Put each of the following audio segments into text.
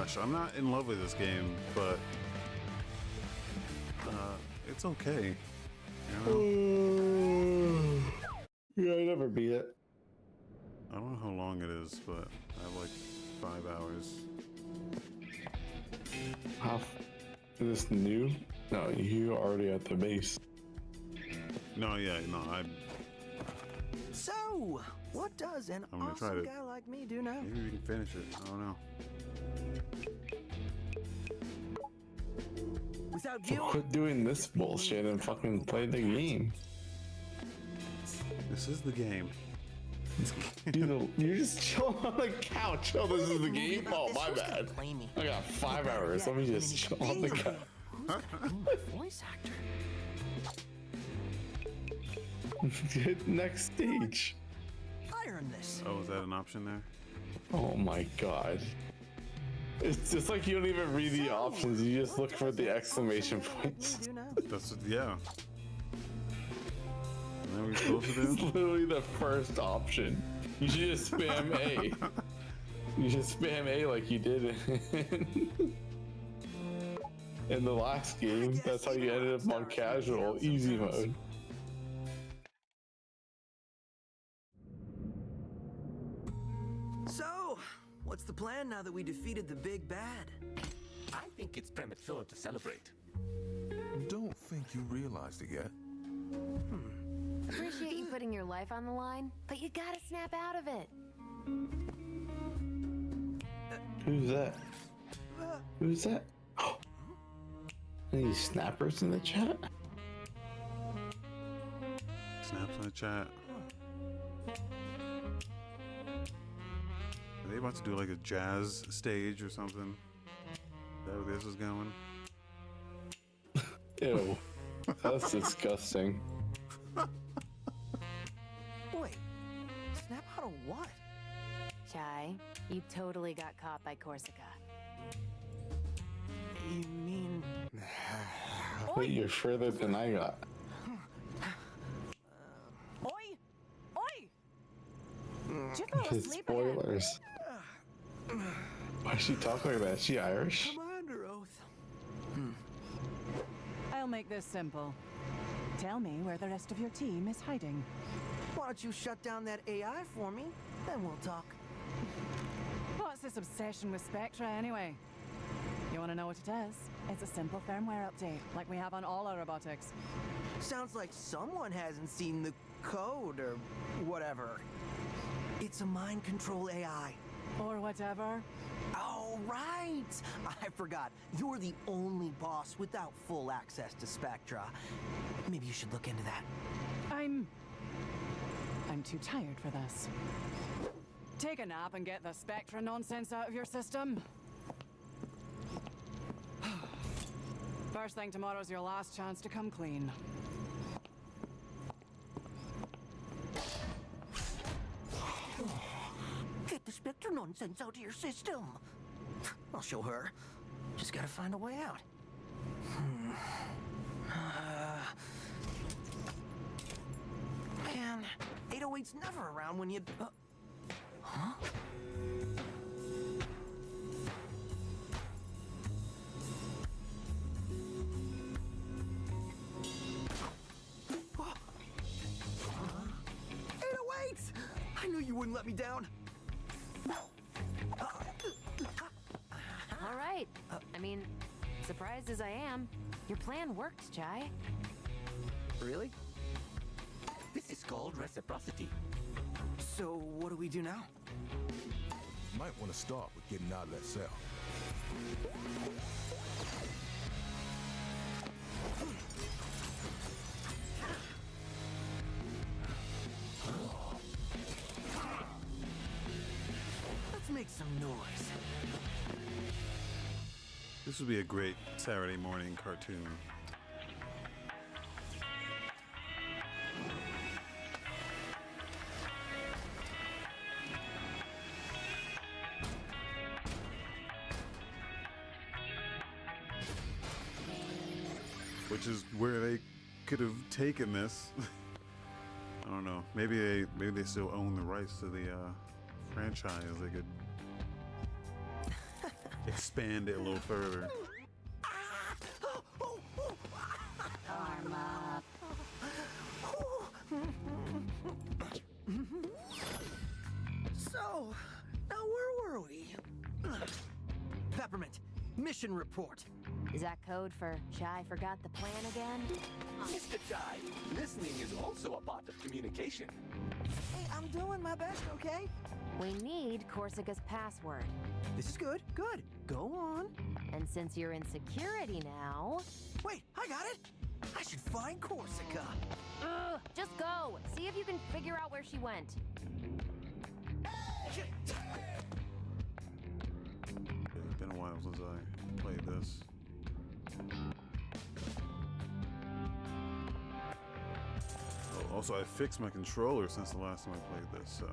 Rush. I'm not in love with this game, but it's okay. You know? Yeah, I never beat it. I don't know how long it is, but I have like 5 hours. How? Is this new? No, you already at the base. No, yeah, no, So, what does an I'm gonna try awesome to- guy like me do now? maybe we can finish it. I don't know. Without So you, quit doing this bullshit and fucking play the game. This is the game. You're just chilling on the couch. Oh, this is the game? Oh, my bad. Play me. I got 5 hours. Let me just chill on the couch. Who's gonna be my voice actor? Next stage. I earned this. Oh, is that an option there? Oh my god. It's just like you don't even read the options. You just look for the exclamation points. Do now? That's what, yeah. Is that what you're supposed to It's do? literally the first option. You should just spam A. You should spam A like you did in the last game. That's how you ended up on casual, easy mode. So, what's the plan now that we defeated the big bad? I think it's premature to celebrate. Don't think you realized it yet. Appreciate you putting your life on the line, but you gotta snap out of it. Who's that? Who's that? Any snappers in the chat? Snaps in the chat. Are they about to do like a jazz stage or something? Is that where this is going? Ew. That's disgusting. Wait, snap out of what? Chai, you totally got caught by Corsica. You mean... Wait, you're further than I got. Oi! Oi! Did you fall His asleep again? spoilers. Why is she talking like that? Is she Irish? Am I under oath? I'll make this simple. Tell me where the rest of your team is hiding. Why don't you shut down that AI for me? Then we'll talk. What's this obsession with Spectra anyway? You want to know what it is? It's a simple firmware update, like we have on all our robotics. Sounds like someone hasn't seen the code or whatever. It's a mind control AI. Or whatever. Oh, right! I forgot. You're the only boss without full access to Spectra. Maybe you should look into that. I'm too tired for this. Take a nap and get the Spectra nonsense out of your system. First thing tomorrow's your last chance to come clean. Get the Spectre nonsense out of your system. I'll show her. Just gotta find a way out. Man, 808's never around when you... huh? I knew you wouldn't let me down. All right. I mean, surprised as I am, your plan worked, Chai. Really? This is called reciprocity. So what do we do now? Might want to start with getting out of that cell. Let's make some noise. This would be a great Saturday morning cartoon. Which is where they could have taken this. I don't know. Maybe they still own the rights to the franchise. They could expand it a little further. Karma. So, now where were we? Peppermint, mission report. Is that code for Chai forgot the plan again? Mr. Chai, listening is also a part of communication. Hey, I'm doing my best, okay? We need Corsica's password. This is good, good. Go on. And since you're in security now... Wait, I got it. I should find Corsica. Ugh, just go. See if you can figure out where she went. It's been a while since I played this. Oh, also, I fixed my controller since the last time I played this, so.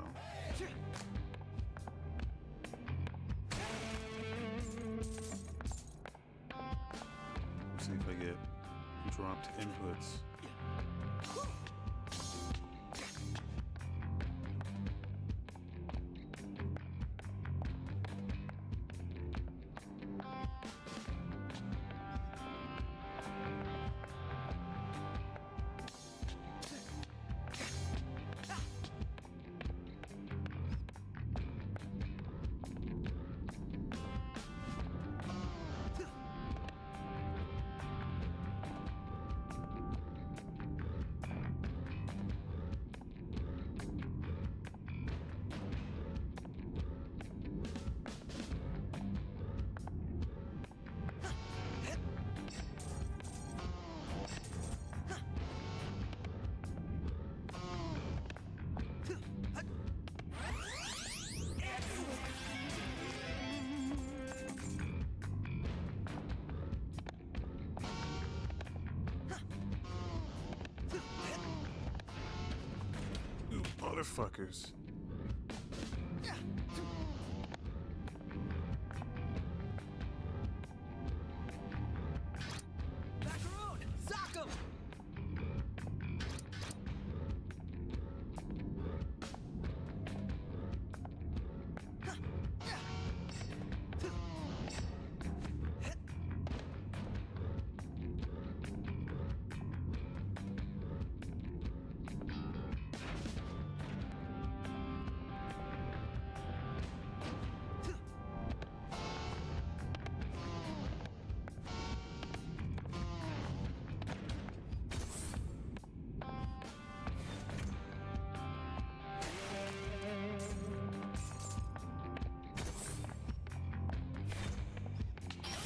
Let's see if I get dropped inputs. You motherfuckers. Back road! Sock 'em!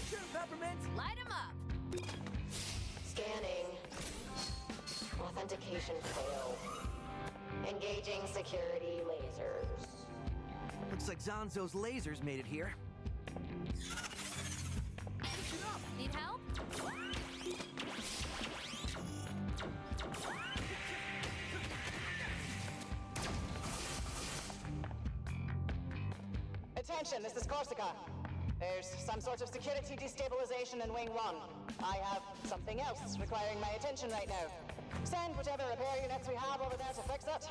Sure, Peppermint! Light 'em up! Scanning. Authentication failed. Engaging security lasers. Looks like Zanzo's lasers made it here. Need help? Attention, this is Corsica. There's some sort of security destabilization in Wing 1. I have something else requiring my attention right now. Send whichever repair units we have over there to fix it.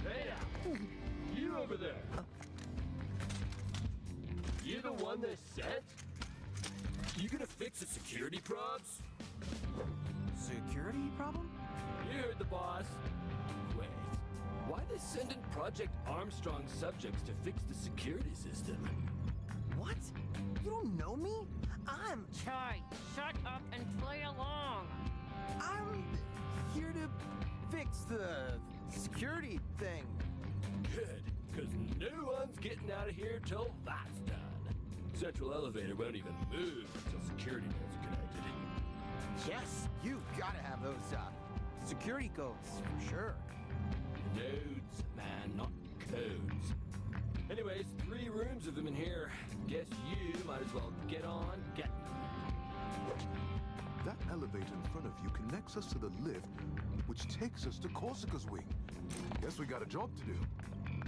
Hey, you over there. You the one they sent? You gonna fix the security probs? Security problem? You heard the boss. Wait, why they sending Project Armstrong subjects to fix the security system? What? You don't know me? I'm Chai, shut up and play along. here to fix the security thing. Good, because no one's getting out of here till that's done. Central elevator won't even move until security nodes are connected. Yes, you gotta have those security codes for sure. Nodes, man, not codes. Anyways, 3 rooms of them in here. Guess you might as well get on getting them. That elevator in front of you connects us to the lift, which takes us to Corsica's wing. Guess we got a job to do.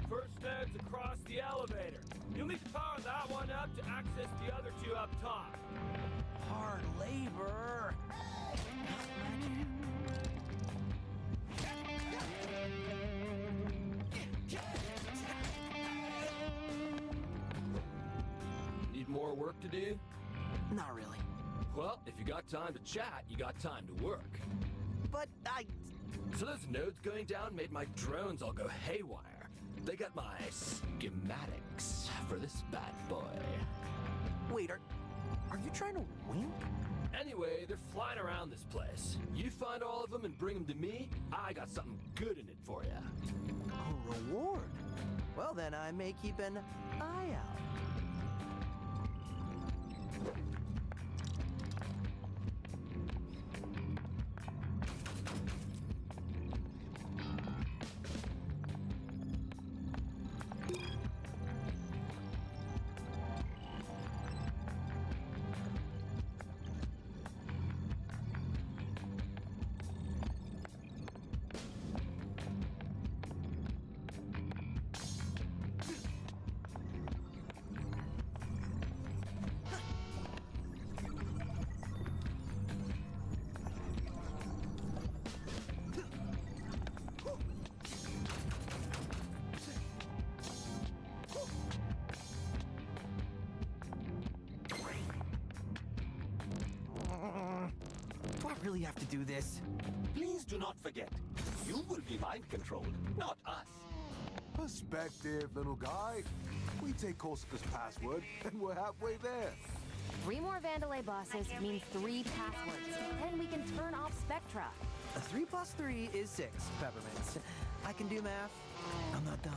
First node's across the elevator. You'll need to power that one up to access the other 2 up top. Hard labor. Need more work to do? Not really. Well, if you got time to chat, you got time to work. But So those nodes going down made my drones all go haywire. They got my schematics for this bad boy. Wait, are you trying to wink? Anyway, they're flying around this place. You find all of them and bring them to me, I got something good in it for you. A reward? Well, then I may keep an eye out. Do I really have to do this? Please do not forget, you will be mind-controlled, not us. Perspective, little guy. We take Corsica's password, and we're halfway there. 3 more Vandalay bosses means 3 passwords. Then we can turn off Spectra. 3 plus 3 is 6, Peppermints. I can do math. I'm not dumb.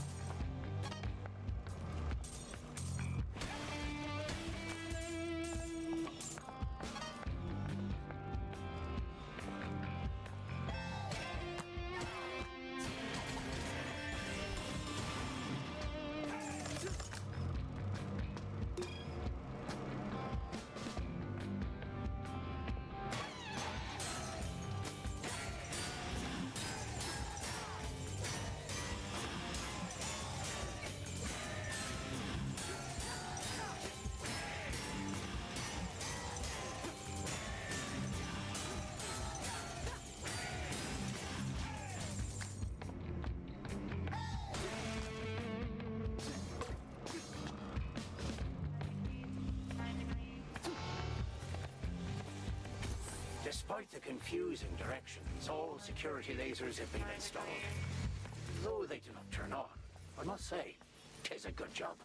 Despite the confusing directions, all security lasers have been installed. Though they do not turn on, I must say, 'tis a good job.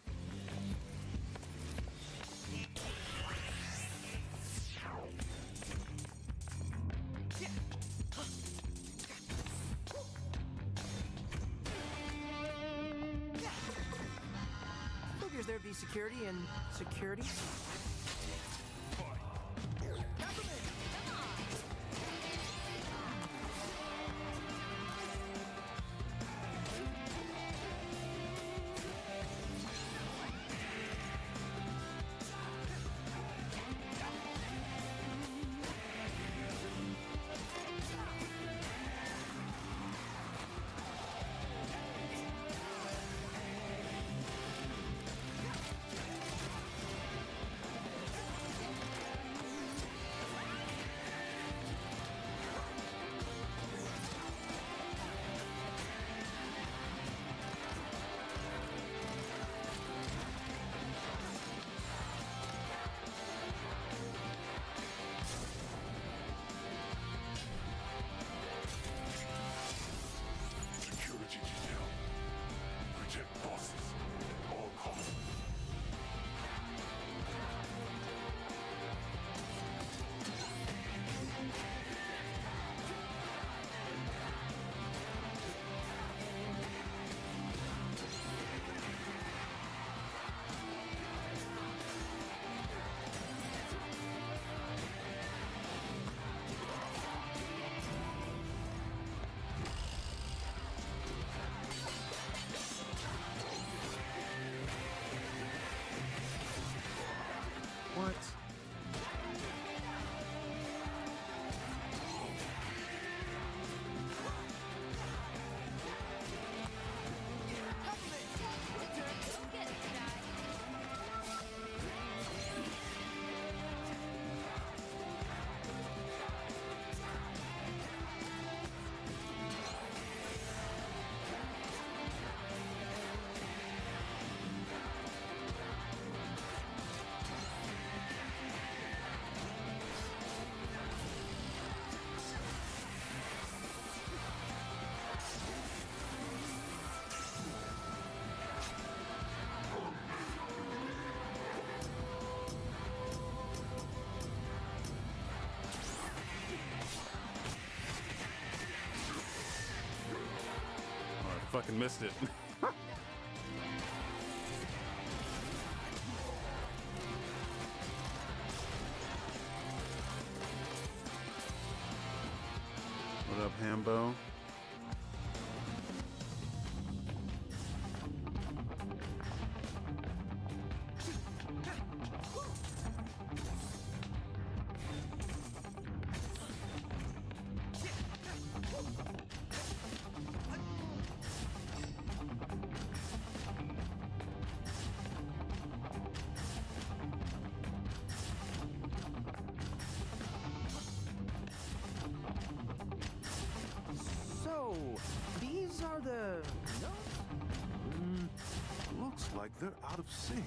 Figures there'd be security and security. fucking missed it. What up, Hambo? So, these are the... Looks like they're out of sync.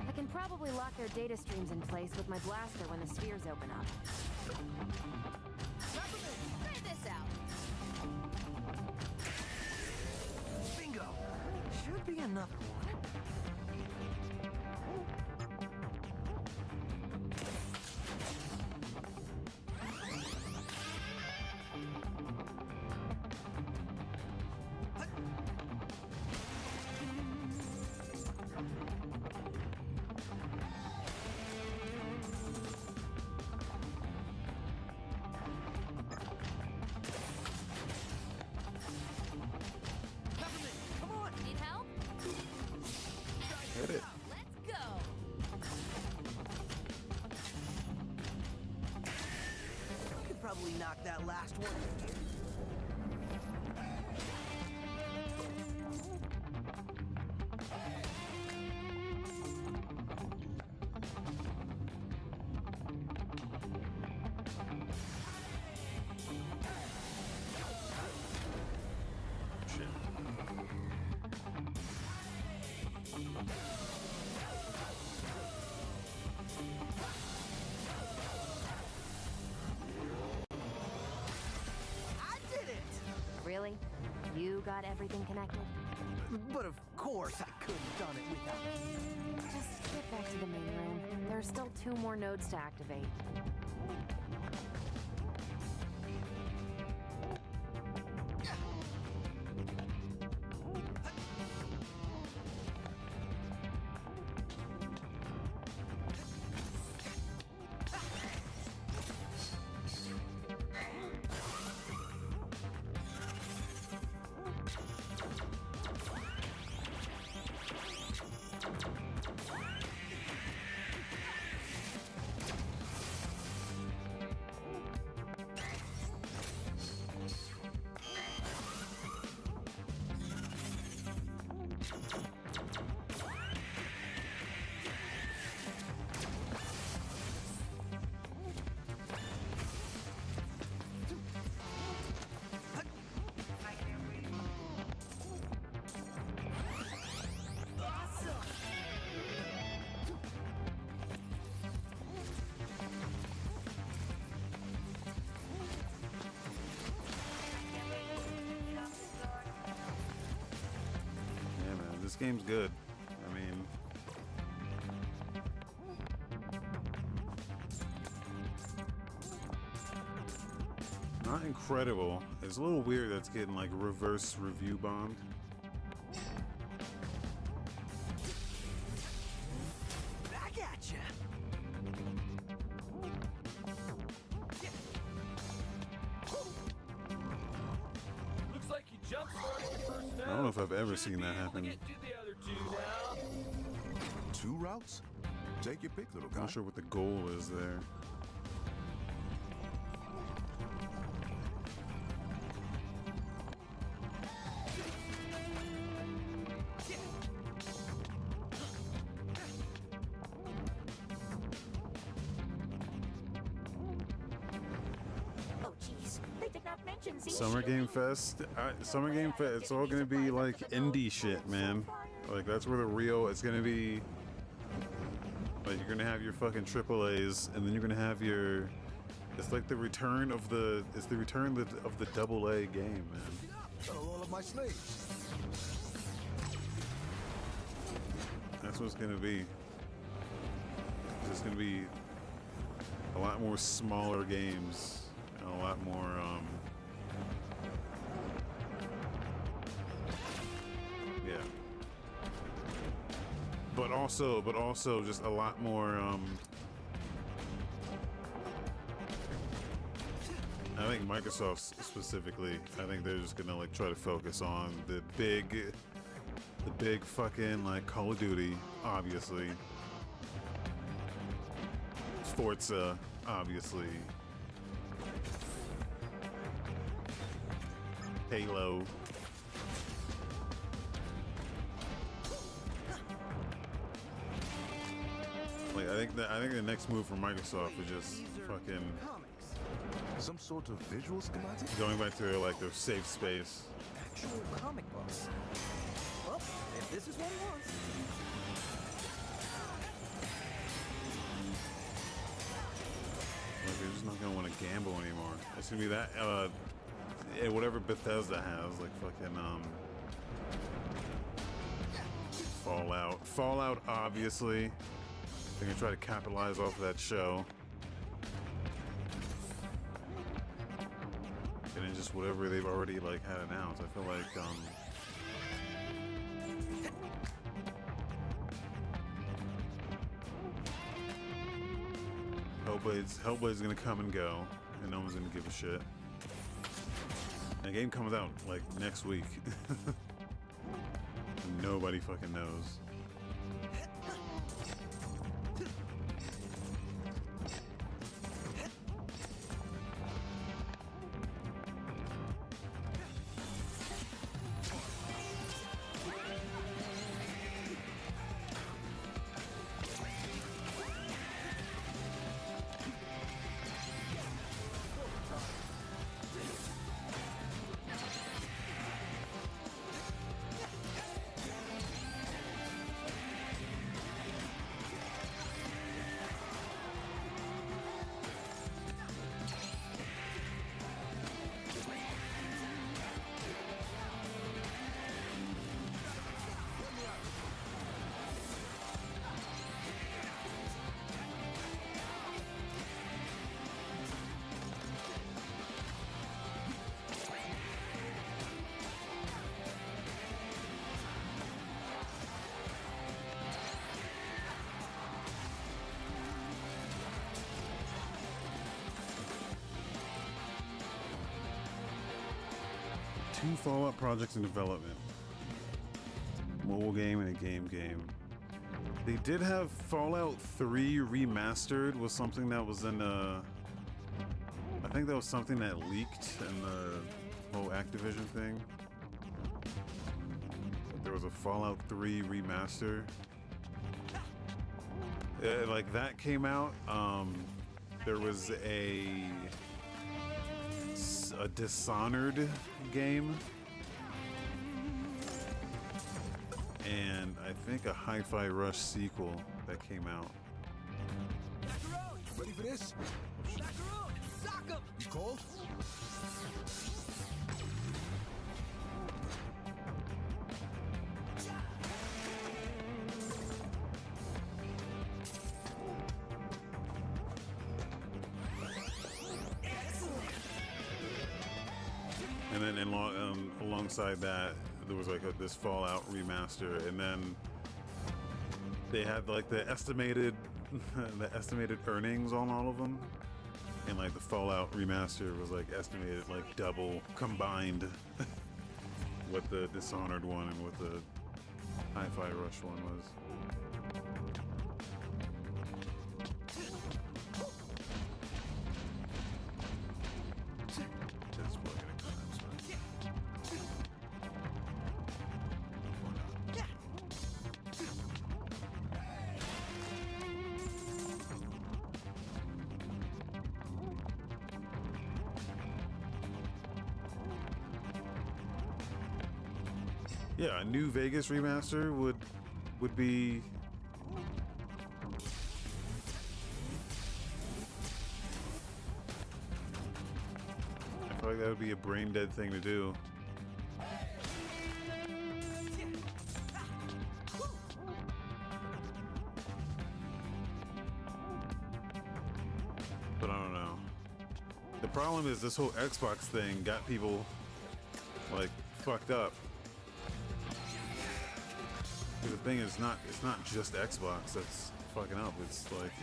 I can probably lock their data streams in place with my blaster when the spheres open up. Try this out. Bingo! Should be another one. Come on! Need help? Hit it. Let's go! Could probably knock that last one. Shit. I did it! Really? You got everything connected? But of course I couldn't have done it without... Just get back to the main room. There are still 2 more nodes to activate. Yeah, man, this game's good. I mean, not incredible. It's a little weird that's getting like reverse review bombed. Back at ya! Looks like you jump started the first I don't know if node. I've ever Should seen be that able to happen. get to the other 2 now. 2 routes? Take your pick, little guy. Not sure what the goal is there. Oh, jeez. They did not mention Summer Game Fest, Summer Game Fest. It's all gonna be like indie shit, man. Like that's where the real. It's gonna be like you're gonna have your fucking AAAs, and then you're gonna have your. It's like the return of the. It's the return of the AA game, man. All of my slaves. That's what it's gonna be. It's just gonna be a lot more smaller games and a lot more but also just a lot more. I think Microsoft specifically. I think they're just gonna like try to focus on the big fucking like Call of Duty, obviously. Forza, obviously. Halo. Like I think the next move for Microsoft is just fucking Some sort of visual schematic? going back to like their safe space. Actual comic books. Well, if this is what he wants. Like they're just not gonna want to gamble anymore. It's gonna be that whatever Bethesda has, like fucking Fallout obviously. They're gonna try to capitalize off of that show. And then just whatever they've already like had announced. I feel like Hellblade's gonna come and go, and no one's gonna give a shit. And the game comes out like next week. Nobody fucking knows. Two Fallout projects in development. Mobile game and a game. They did have Fallout 3 remastered was something that was in I think that was something that leaked in the whole Activision thing. There was a Fallout 3 remaster. Like that came out. There was a Dishonored game, and I think a Hi-Fi Rush sequel that came out. Ready for this? You cold? And then alongside that, there was like this Fallout remaster, and then they had like the estimated earnings on all of them, and like the Fallout remaster was like estimated like double combined what the Dishonored one and what the Hi-Fi Rush one was. Yeah, a New Vegas remaster would be I feel like that would be a brain dead thing to do. But I don't know. The problem is this whole Xbox thing got people like fucked up. 'Cause the thing is, it's not just Xbox that's fucking up. It's like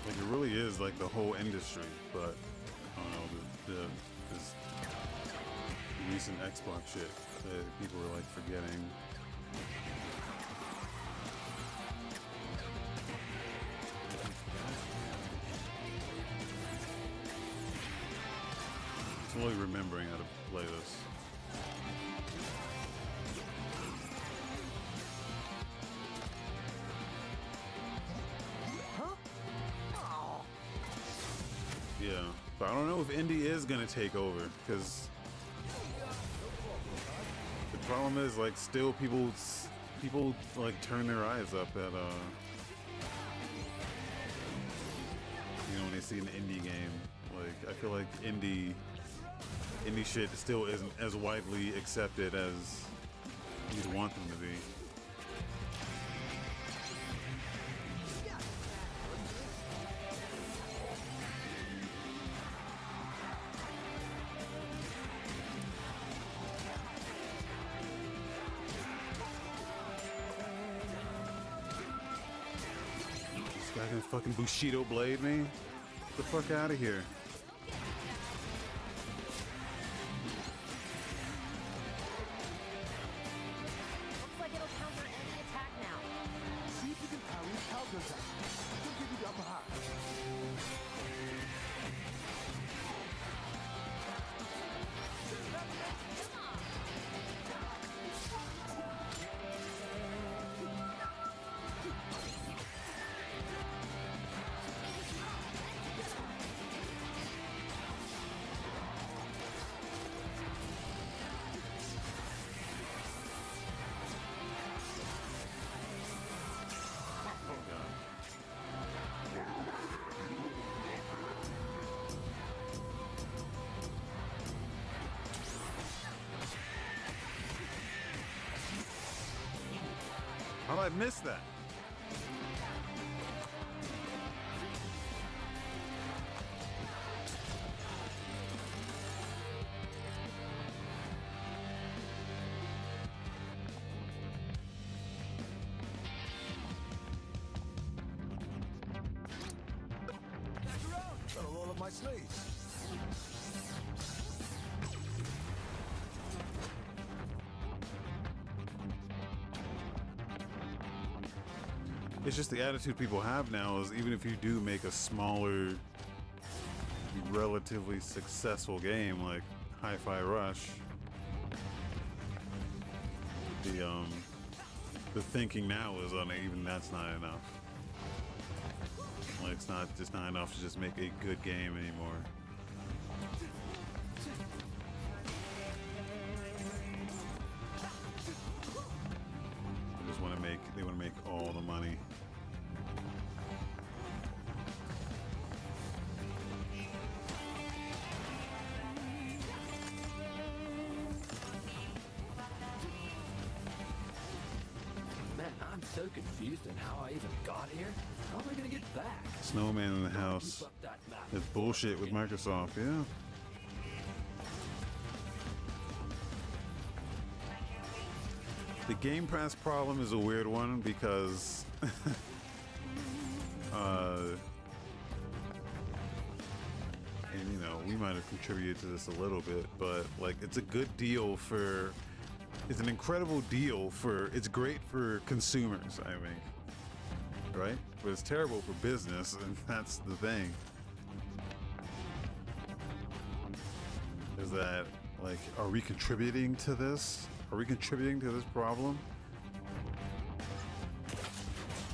it really is like the whole industry, but I don't know, this recent Xbox shit that people are like forgetting. Slowly remembering how to play this. Yeah, but I don't know if indie is gonna take over, because the problem is like still people like turn their eyes up at you know, when they see an indie game. Like I feel like indie shit still isn't as widely accepted as you'd want them to be. This guy gonna fucking Bushido blade me? Get the fuck out of here. Looks like it'll counter any attack now. See if you can parry his counter attack. He'll give you the upper hand. How did I miss that? Gotta roll up my sleeves. It's just the attitude people have now is even if you do make a smaller, relatively successful game like Hi-Fi Rush, the thinking now is on even that's not enough. Like it's just not enough to just make a good game anymore. They want to make all the money. Man, I'm so confused on how I even got here. How am I gonna get back? Snowman in the house. Fuck that map. It's bullshit with Microsoft, yeah. The Game Pass problem is a weird one because and you know, we might have contributed to this a little bit, but like it's a good deal for it's an incredible deal for it's great for consumers, I think. Right? But it's terrible for business, and that's the thing. Is that like are we contributing to this? Are we contributing to this problem?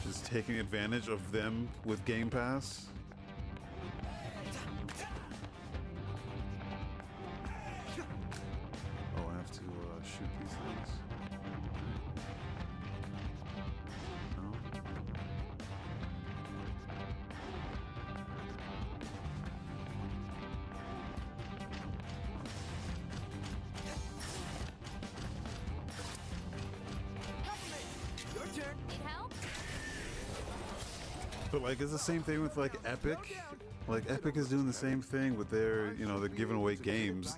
Just taking advantage of them with Game Pass? Oh, I have to. But like, it's the same thing with like Epic. Like Epic is doing the same thing with their, you know, they're giving away games,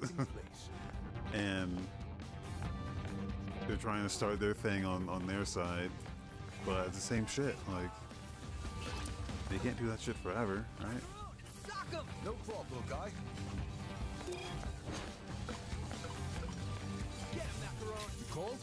and they're trying to start their thing on their side, but it's the same shit. Like, they can't do that shit forever, right? No problem, little guy. You cold?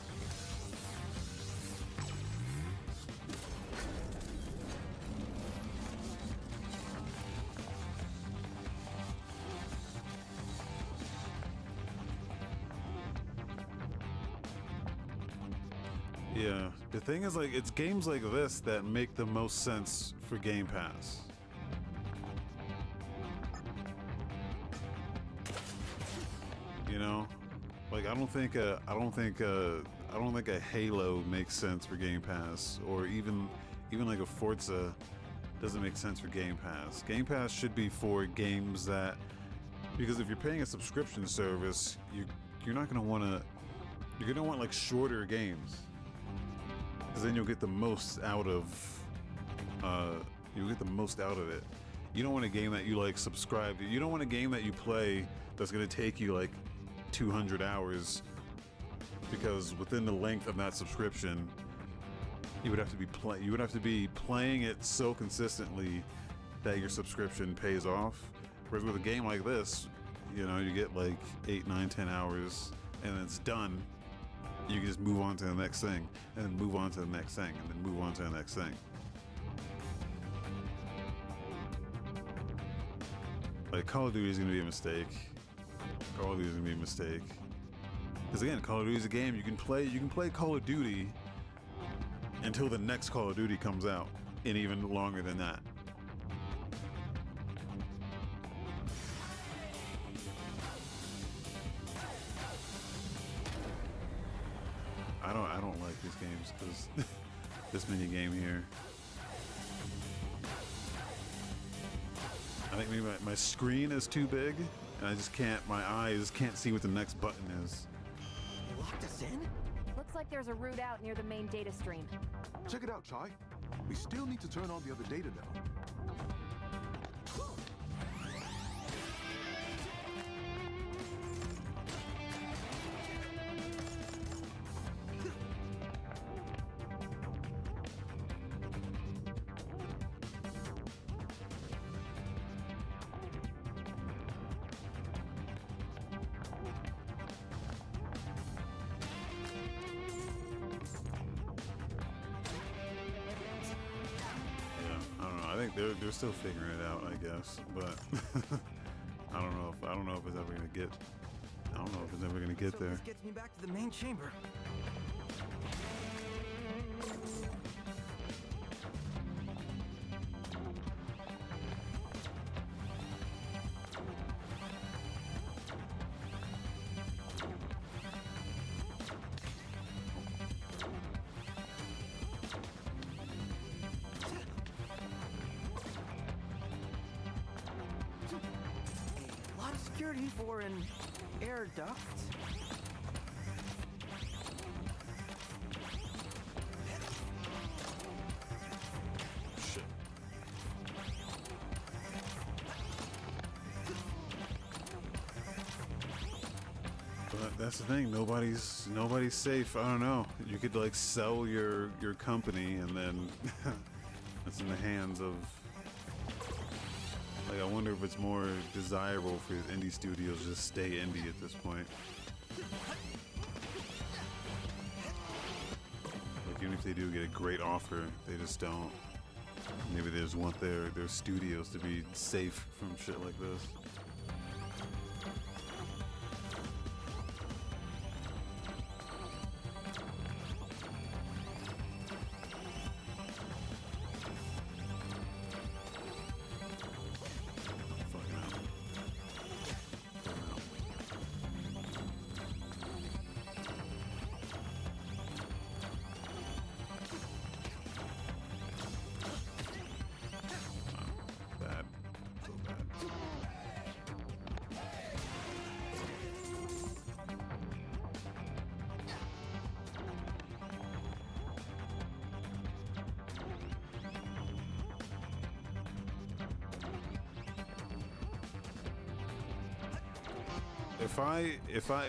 Yeah, the thing is, like, it's games like this that make the most sense for Game Pass. You know, like I don't think a Halo makes sense for Game Pass, or even like a Forza doesn't make sense for Game Pass. Game Pass should be for games that, because if you're paying a subscription service, you're not gonna want like shorter games, because then you'll get the most out of it. You don't want a game that you like subscribe to. You don't want a game that you play that's gonna take you like 200 hours, because within the length of that subscription, you would have to be playing it so consistently that your subscription pays off. Whereas with a game like this, you know, you get like 8, 9, 10 hours and it's done. You can just move on to the next thing, and then move on to the next thing, and then move on to the next thing. Like, Call of Duty is gonna be a mistake. Call of Duty is gonna be a mistake. Because again, Call of Duty is a game you can play Call of Duty until the next Call of Duty comes out, and even longer than that. I don't like these games because this mini game here. I think maybe my screen is too big, and I just can't. My eyes can't see what the next button is. You locked us in? Looks like there's a route out near the main data stream. Check it out, Chai. We still need to turn on the other data now. They're still figuring it out, I guess, but I don't know if it's ever gonna get. I don't know if it's ever gonna get there. This gets me back to the main chamber. Security for an air duct. Shit. But that's the thing. Nobody's safe. I don't know. You could like sell your company, and then it's in the hands of. Like, I wonder if it's more desirable for indie studios to just stay indie at this point. Like, even if they do get a great offer, they just don't. Maybe they just want their studios to be safe from shit like this.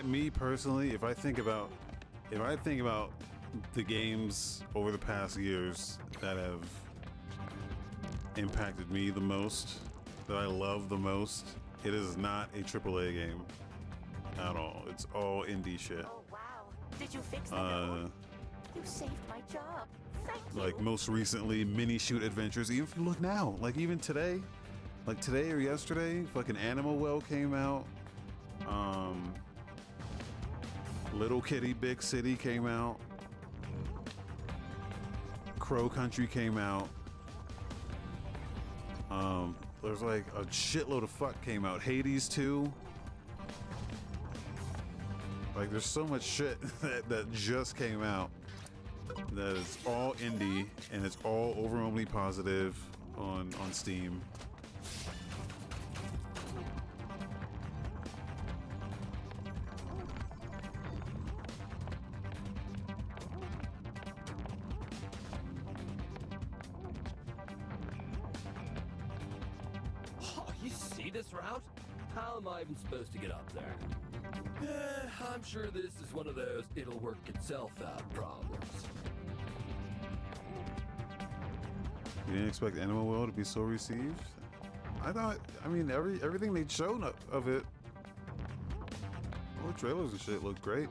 me personally, if I think about the games over the past years that have impacted me the most, that I love the most, it is not a AAA game at all. It's all indie shit. Oh, wow. Did you fix that? You saved my job. Thank you. Like most recently, mini shoot adventures. Even if you look now, like even today, like today or yesterday, fucking Animal Well came out. Little Kitty Big City came out. Crow Country came out. There's like a shitload of fuck came out. Hades 2. Like there's so much shit that just came out that is all indie and it's all overwhelmingly positive on Steam. Oh, you see this route? How am I even supposed to get up there? I'm sure this is one of those it'll work itself out problems. You didn't expect Animal Well to be so received? I mean, everything they'd shown of it, all the trailers and shit looked great.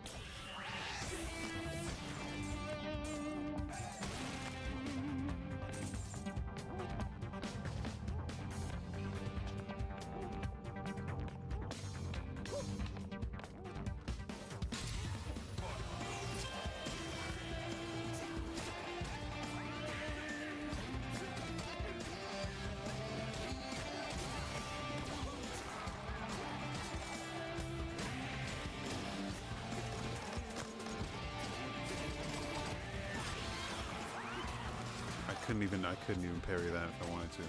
I couldn't even parry that if I wanted to.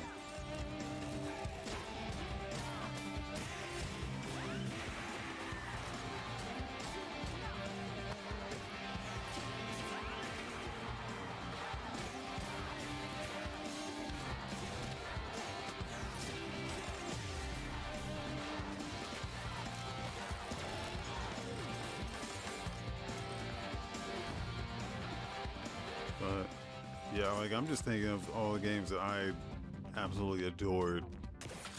But yeah, like I'm just thinking of all the games that I absolutely adored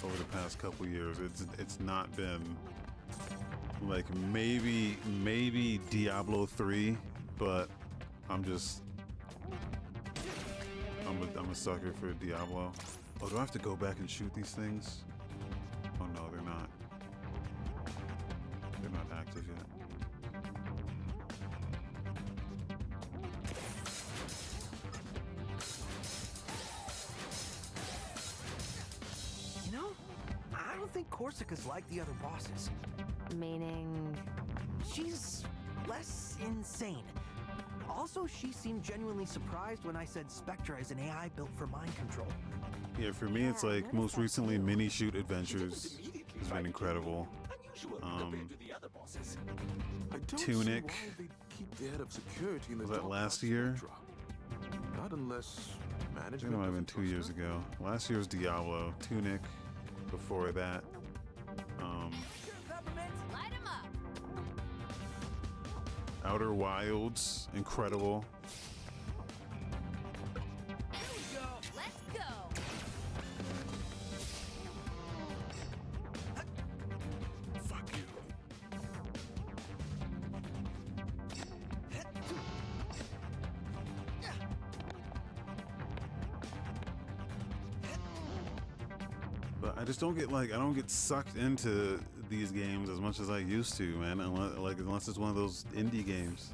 over the past couple years. It's not been like maybe Diablo 3, but I'm a sucker for Diablo. Oh, do I have to go back and shoot these things? Oh no, they're not. They're not active yet. You know, I don't think Corsica's like the other bosses. Meaning? She's less insane. Also, she seemed genuinely surprised when I said Spectra is an AI built for mind control. Yeah, for me, it's like most recently Mini Shoot Adventures has been incredible. I don't Tunic. see why they'd keep the head of security in the Was that dark last past year? Spectra. Not unless I management. think it might have been doesn't 2 years trust them. ago. Last year was Diablo, Tunic. Before that, Light 'em up. Outer Wilds, incredible. Let's go. Fuck you. But I just don't get I don't get sucked into these games as much as I used to, man. Unless it's one of those indie games.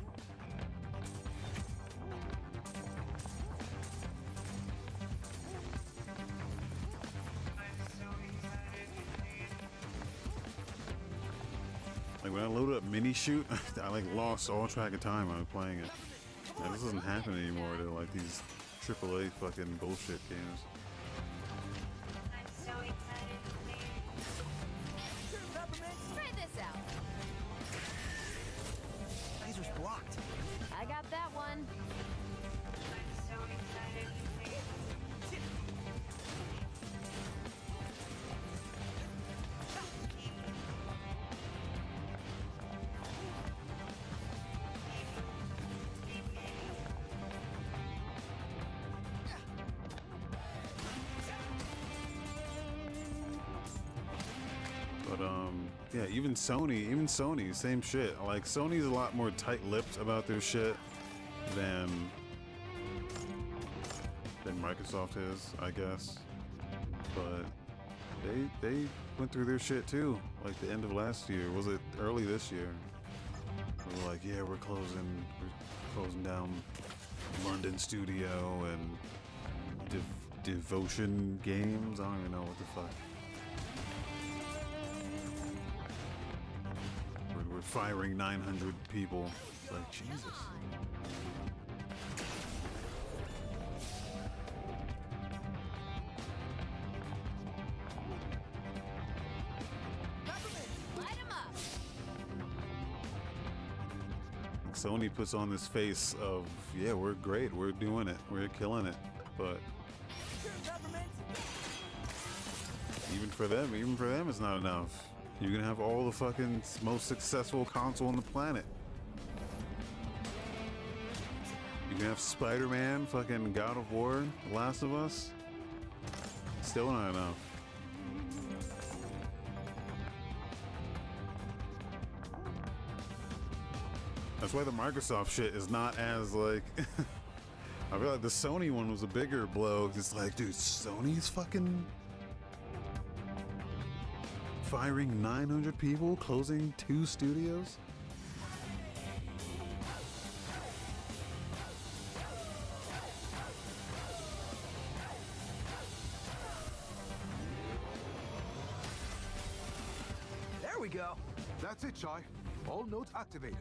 Like when I loaded up Mini Shoot, I lost all track of time I was playing it. Now, this doesn't happen anymore to these AAA fucking bullshit games. Try this out. Laser's blocked. I got that one. But yeah, even Sony, same shit. Like Sony's a lot more tight-lipped about their shit than Microsoft is, I guess. But they went through their shit too. Like the end of last year, was it early this year? They were like, yeah, we're closing down London studio and Devotion Games. I don't even know what the fuck. We're firing 900 people. It's like, Jesus. Sony puts on this face of, yeah, we're great, we're doing it, we're killing it, but even for them it's not enough. You're gonna have all the fucking most successful console on the planet. You can have Spider-Man, fucking God of War, Last of Us. Still not enough. That's why the Microsoft shit is not as like I feel like the Sony one was a bigger blow. It's like, dude, Sony's fucking firing 900 people, closing 2 studios. There we go. That's it, Chai. All nodes activated.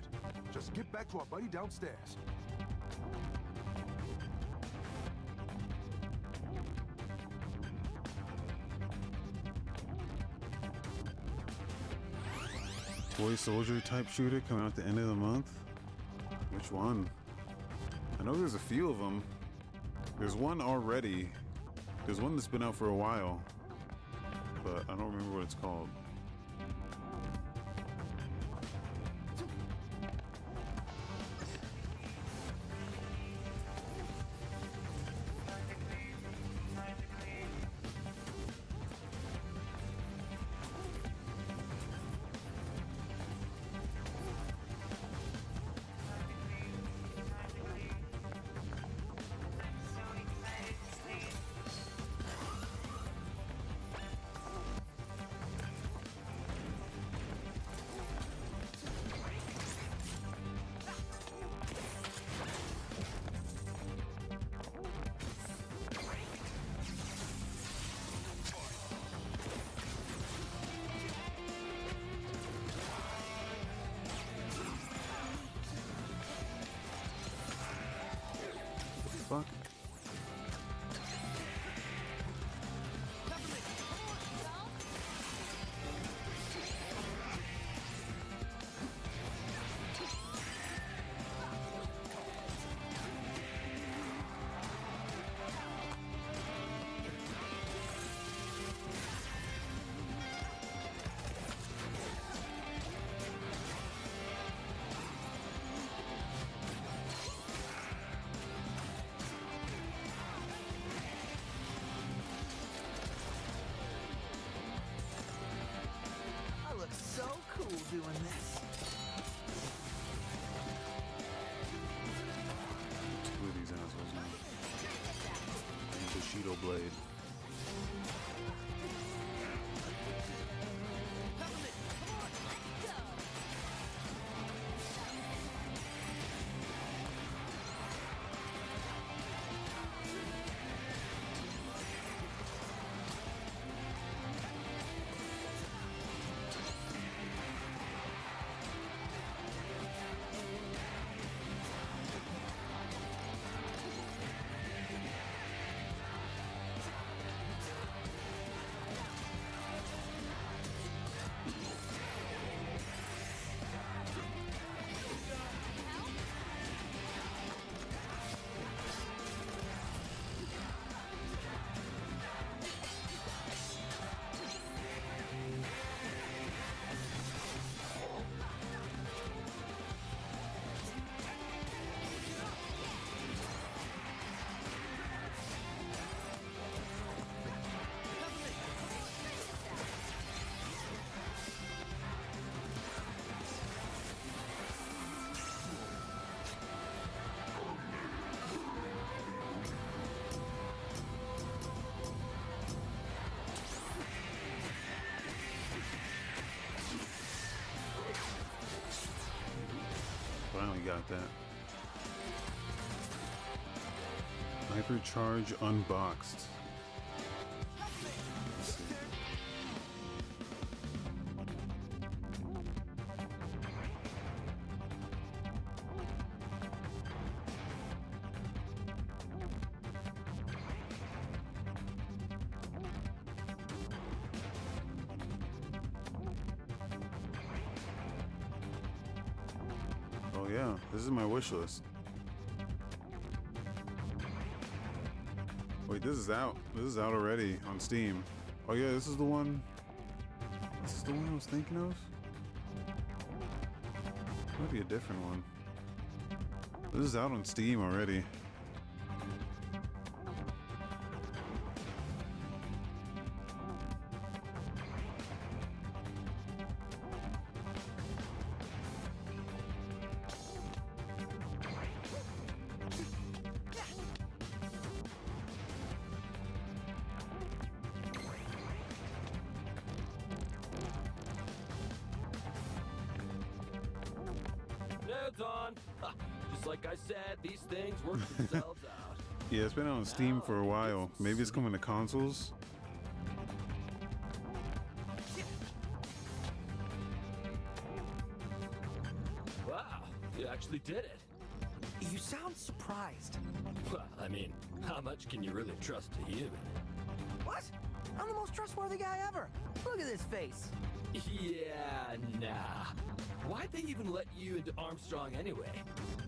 Just get back to our buddy downstairs. Toy soldier type shooter coming out at the end of the month? Which one? I know there's a few of them. There's one already. There's one that's been out for a while, but I don't remember what it's called. Fuck. I look so cool doing this. Two of these assholes now. Bushido blade. got that. Hypercharge unboxed. Let's see. Oh yeah, this is my wish list. Wait, this is out. This is out already on Steam. Oh yeah, this is the one. This is the one I was thinking of? Might be a different one. This is out on Steam already. Notes on. Ha, just like I said, these things work themselves out. Yeah, it's been out on Steam for a while. Maybe it's coming to consoles. Wow, you actually did it. You sound surprised. Well, I mean, how much can you really trust a human? What? I'm the most trustworthy guy ever. Look at this face. Yeah, nah. Why'd they even let you into Armstrong anyway?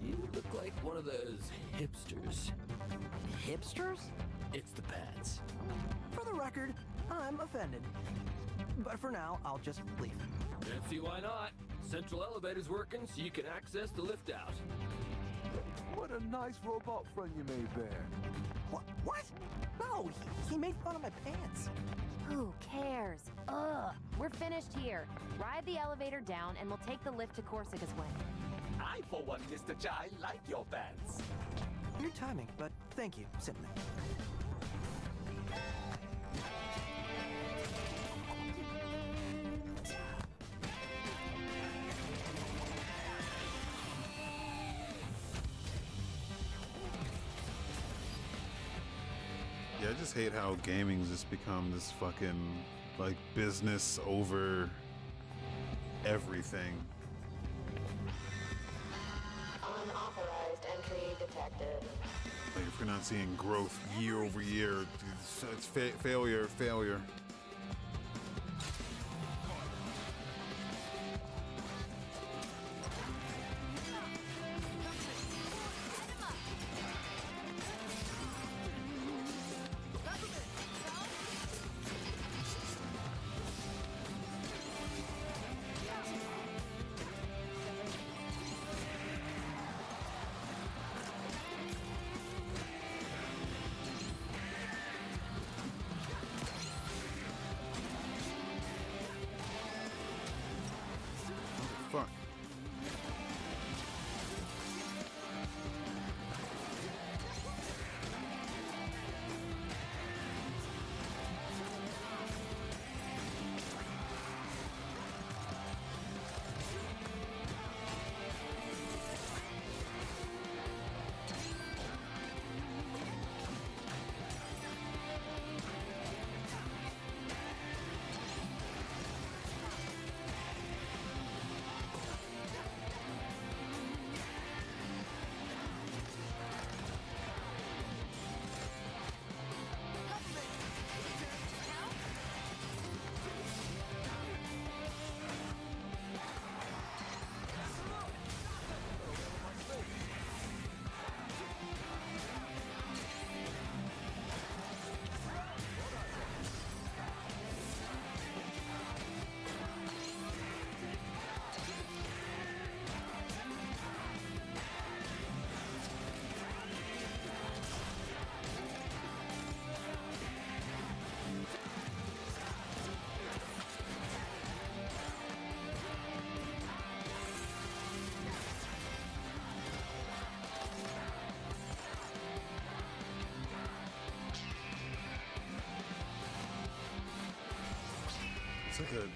You look like one of those hipsters. Hipsters? It's the pants. For the record, I'm offended. But for now, I'll just leave. Can't see why not. Central elevator's working so you can access the lift out. What a nice robot friend you made there. What? No, he made fun of my pants. Who cares? Ugh. We're finished here. Ride the elevator down and we'll take the lift to Corsica's wing. I, for one, Mr. Chai, like your pants. Your timing, but thank you, Cinnamon. Yeah, I just hate how gaming's just become this fucking like business over everything. Unauthorized entry detected. Like if we're not seeing growth year over year, it's failure. Fuck.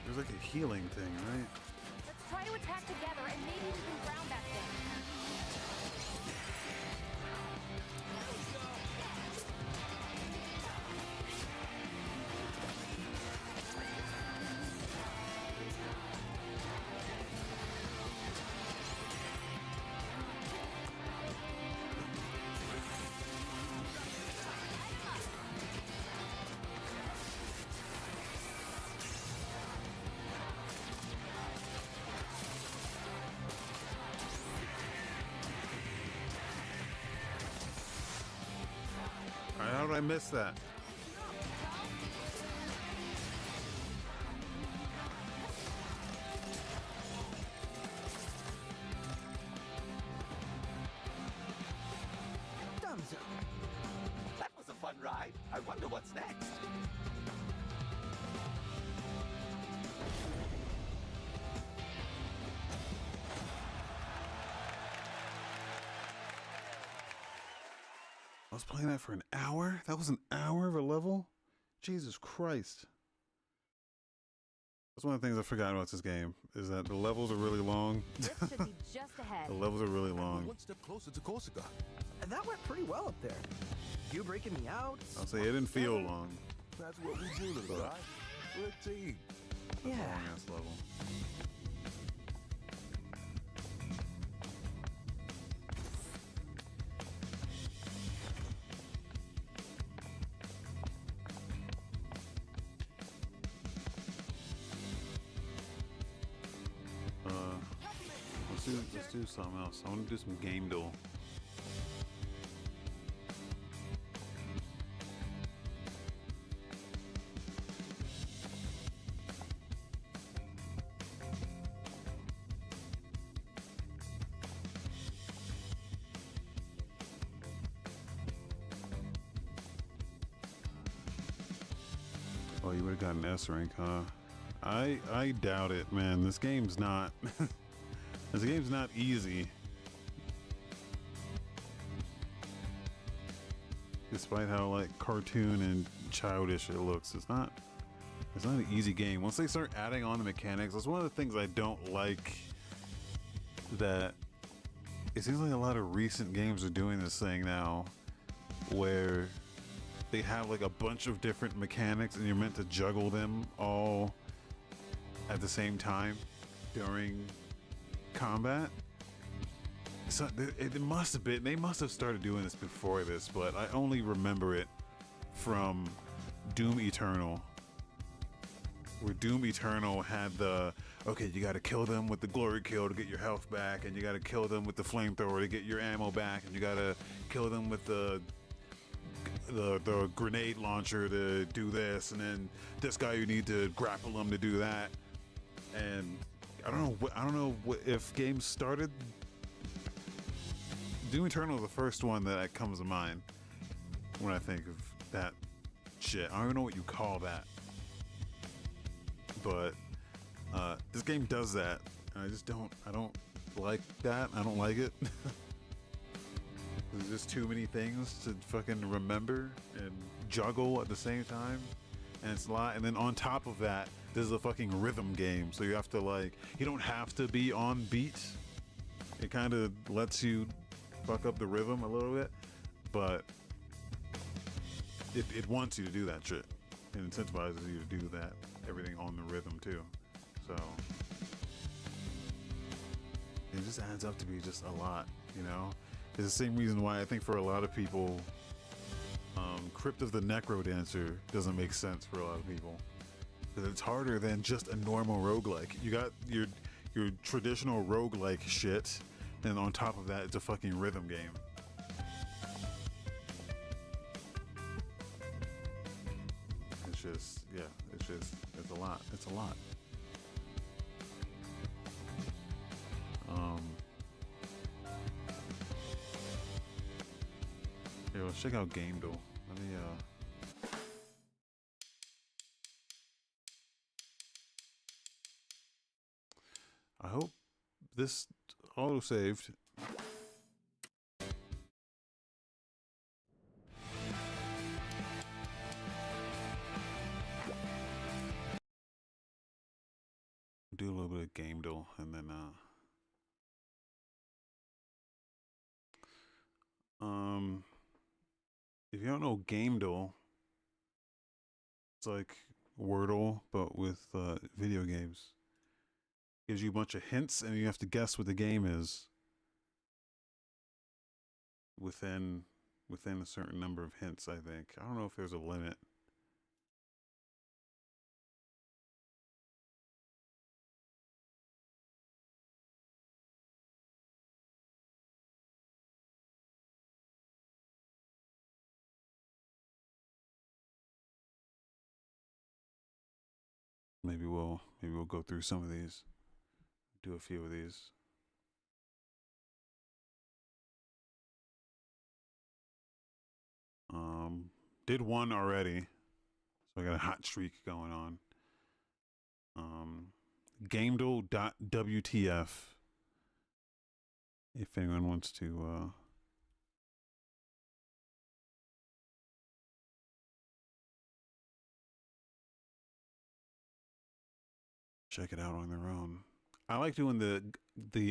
There's like a healing thing, right? Let's try to attack together and maybe we can ground that thing. did I miss that? Dunzo. That was a fun ride. I wonder what's next. I was playing that for an hour? That was an hour of a level? Jesus Christ. That's one of the things I forgot about this game, is that the levels are really long. This should be just ahead. The levels are really long. One step closer to Corsica. That went pretty well up there. You breaking me out. I'll say it didn't feel long. That's what we do, little guy. We're a team. Yeah. Long ass level. Let's do something else. I want to do some game duel. Oh, you would have gotten S rank, huh? I doubt it, man. This game's not. This game's not easy. Despite how like cartoon and childish it looks, it's not an easy game. Once they start adding on the mechanics, that's one of the things I don't like. That it seems like a lot of recent games are doing this thing now, where they have like a bunch of different mechanics and you're meant to juggle them all at the same time during combat. So it must have been, they must have started doing this before this, but I only remember it from Doom Eternal, where Doom Eternal had the, okay, you got to kill them with the glory kill to get your health back, and you got to kill them with the flamethrower to get your ammo back, and you got to kill them with the grenade launcher to do this, and then this guy you need to grapple him to do that. And I don't know if games started. Doom Eternal is the first one that comes to mind when I think of that shit. I don't even know what you call that, but this game does that, and I don't like that. I don't like it. There's just too many things to fucking remember and juggle at the same time, and it's a lot. And then on top of that, this is a fucking rhythm game, so you have to like, you don't have to be on beat. It kind of lets you fuck up the rhythm a little bit, but it wants you to do that shit. It incentivizes you to do that, everything on the rhythm too. So it just adds up to be just a lot, you know? It's the same reason why I think for a lot of people, Crypt of the Necrodancer doesn't make sense for a lot of people. Because it's harder than just a normal roguelike. You got your traditional roguelike shit, and on top of that, it's a fucking rhythm game. It's just, yeah, it's a lot. It's a lot. Here, let's check out Game Duel. Let me, I hope this auto-saved. Do a little bit of Game Duel and then if you don't know Game Duel, it's like Wordle but with video games. Gives you a bunch of hints and you have to guess what the game is within a certain number of hints, I think. I don't know if there's a limit. maybe we'll go through some of these, do a few of these. Did one already, so I got a hot streak going on. Gamedle.wtf. If anyone wants to check it out on their own. I like doing the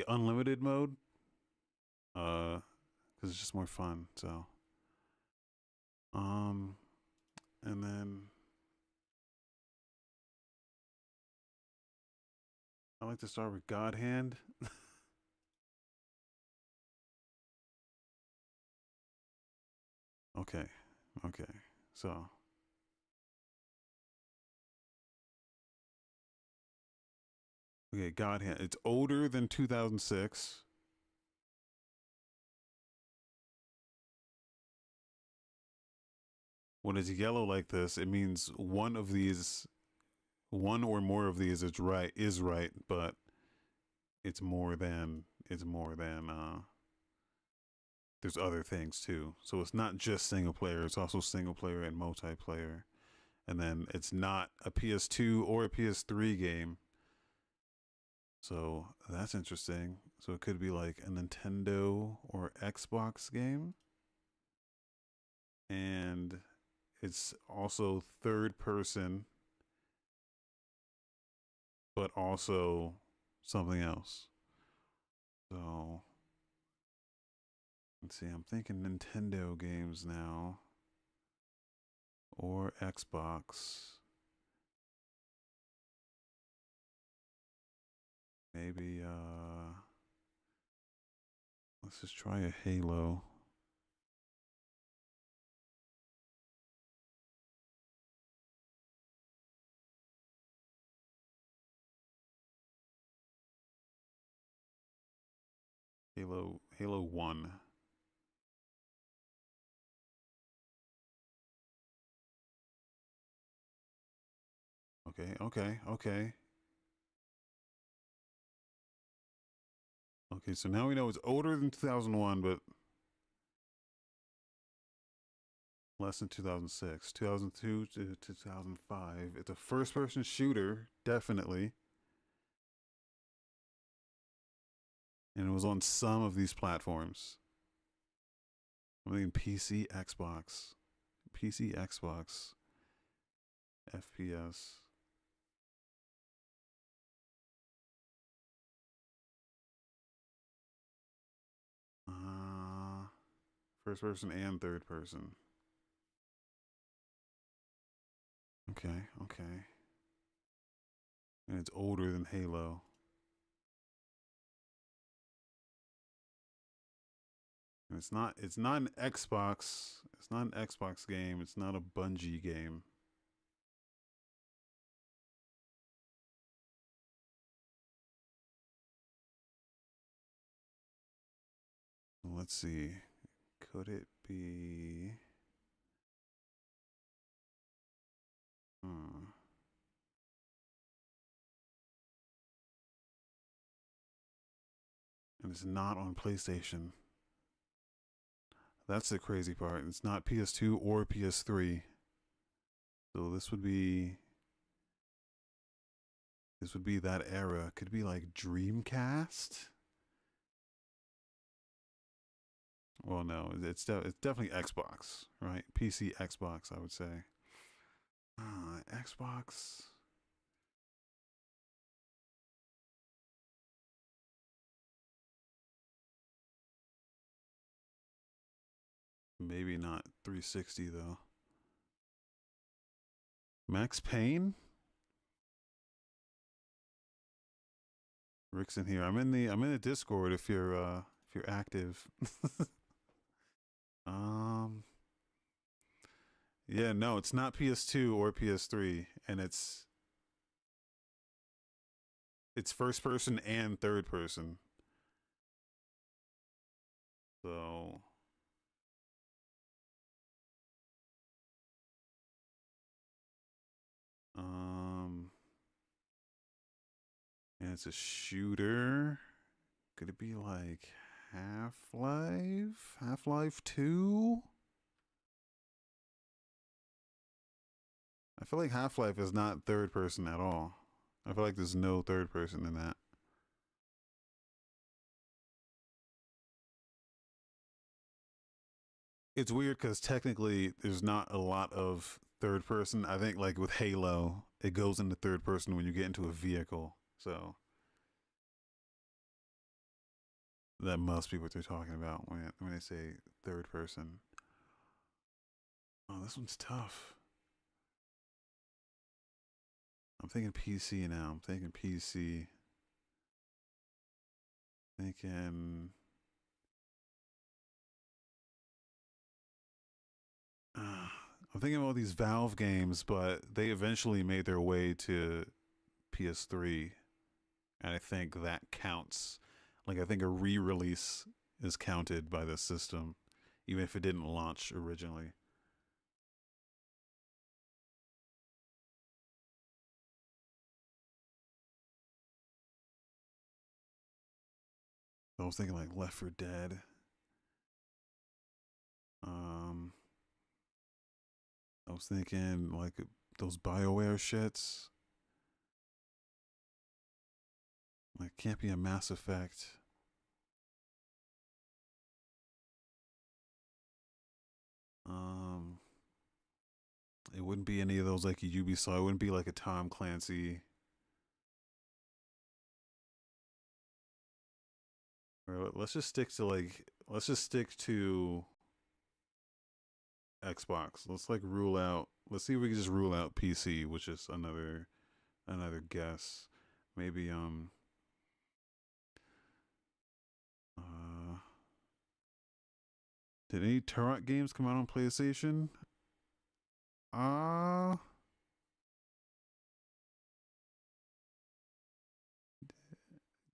unlimited mode, because it's just more fun. So, and then I like to start with God Hand. Okay, so. Okay, God Hand. It's older than 2006. When it's yellow like this, it means one or more of these is right, but it's more than there's other things too. So it's not just single player, it's also single player and multiplayer. And then it's not a PS2 or a PS3 game. So that's interesting. So it could be like a Nintendo or Xbox game. And it's also third person, but also something else. So let's see, I'm thinking Nintendo games now or Xbox. Maybe let's just try a Halo. Halo 1. Okay. Okay, so now we know it's older than 2001, but less than 2006. 2002 to 2005. It's a first-person shooter, definitely. And it was on some of these platforms. I mean, PC, Xbox, FPS. First person and third person. Okay. And it's older than Halo. And it's not an Xbox. It's not an Xbox game. It's not a Bungie game. Let's see. Could it be? And it's not on PlayStation. That's the crazy part. It's not PS2 or PS3. So this would be that era. Could be like Dreamcast. Well, no, it's definitely Xbox, right? PC, Xbox, I would say. Xbox. Maybe not 360 though. Max Payne? Rick's in here. I'm in the Discord if you're active. Yeah, no, it's not PS2 or PS3, and it's first person and third person. So it's a shooter. Could it be like Half-Life? Half-Life 2? I feel like Half-Life is not third person at all. I feel like there's no third person in that. It's weird because technically there's not a lot of third person. I think like with Halo, it goes into third person when you get into a vehicle. So that must be what they're talking about when they say third person. Oh, this one's tough. I'm thinking PC now. I'm thinking PC. Thinking. I'm thinking about these Valve games, but they eventually made their way to PS3, and I think that counts. Like, I think a re-release is counted by the system, even if it didn't launch originally. I was thinking like Left 4 Dead. I was thinking like those BioWare shits. Like, can't be a Mass Effect. It wouldn't be any of those like a Ubisoft. It wouldn't be like a Tom Clancy. Or let's just stick to Xbox. Let's like rule out. Let's see if we can just rule out PC, which is another guess. Maybe did any Turok games come out on PlayStation?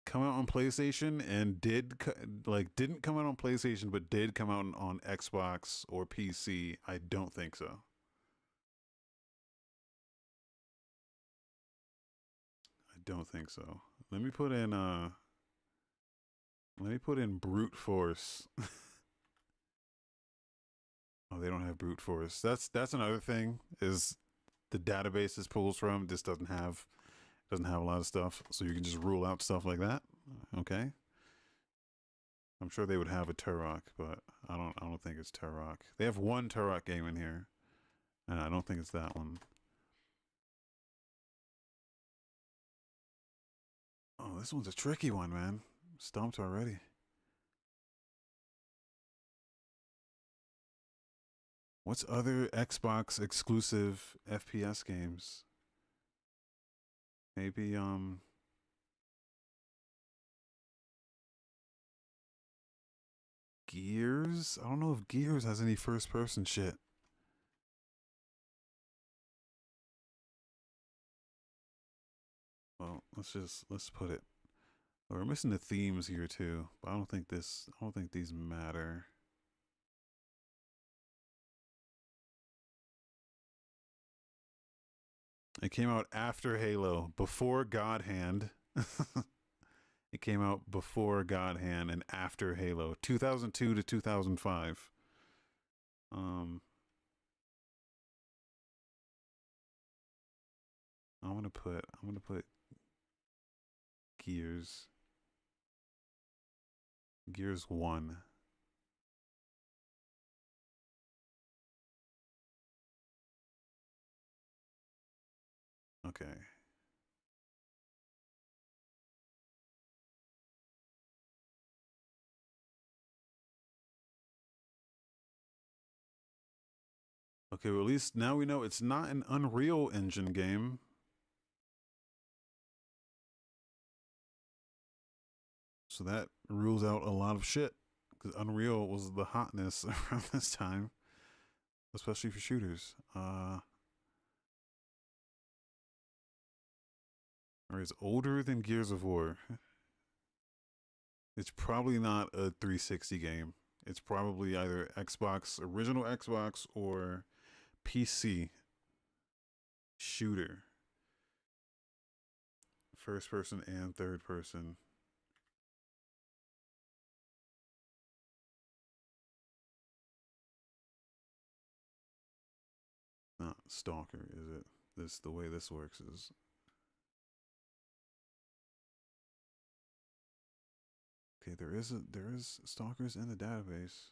Come out on PlayStation and didn't come out on PlayStation, but did come out on Xbox or PC. I don't think so. I don't think so. Let me put in brute force. Oh, they don't have brute force. That's another thing, is the database this pulls from just doesn't have a lot of stuff, so you can just rule out stuff like that. Okay. I'm sure they would have a Turok, but I don't think it's Turok. They have one Turok game in here, and I don't think it's that one. Oh, this one's a tricky one, man. Stumped already. What's other Xbox exclusive FPS games? Maybe Gears? I don't know if Gears has any first person shit. Well, let's put it. We're missing the themes here too, but I don't think these matter. It came out after Halo, before God Hand. It came out before God Hand and after Halo, 2002 to 2005. I'm gonna put Gears 1. Okay. Okay, well, at least now we know it's not an Unreal Engine game. So that rules out a lot of shit, because Unreal was the hotness around this time, especially for shooters. Or it's older than Gears of War. It's probably not a 360 game. It's probably either original Xbox, or PC shooter. First person and third person. Not Stalker, is it? This the way this works is. Okay, there is stalkers in the database.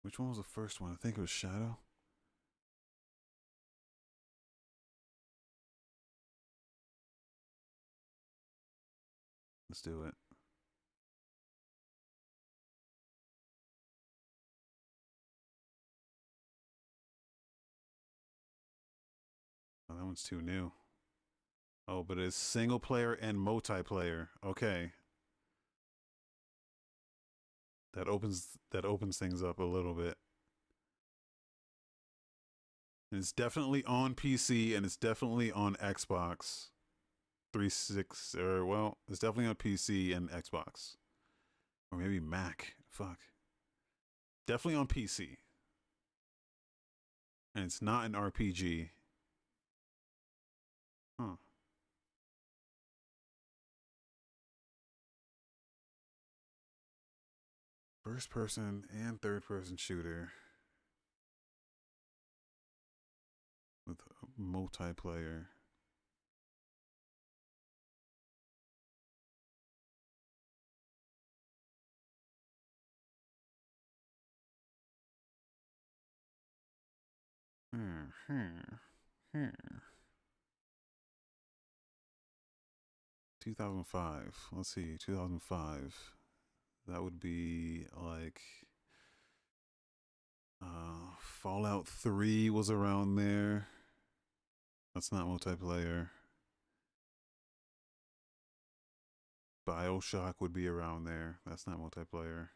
Which one was the first one? I think it was Shadow. Let's do it. Oh, that one's too new. Oh, but it's single player and multiplayer. Okay. That opens things up a little bit. And it's definitely on PC and it's definitely on Xbox 360 or well, it's definitely on PC and Xbox. Or maybe Mac. Fuck. Definitely on PC. And it's not an RPG. Huh. First person and third person shooter with multiplayer. Hmm. 2005. Let's see. 2005. That would be like Fallout 3 was around there. That's not multiplayer. BioShock would be around there. That's not multiplayer.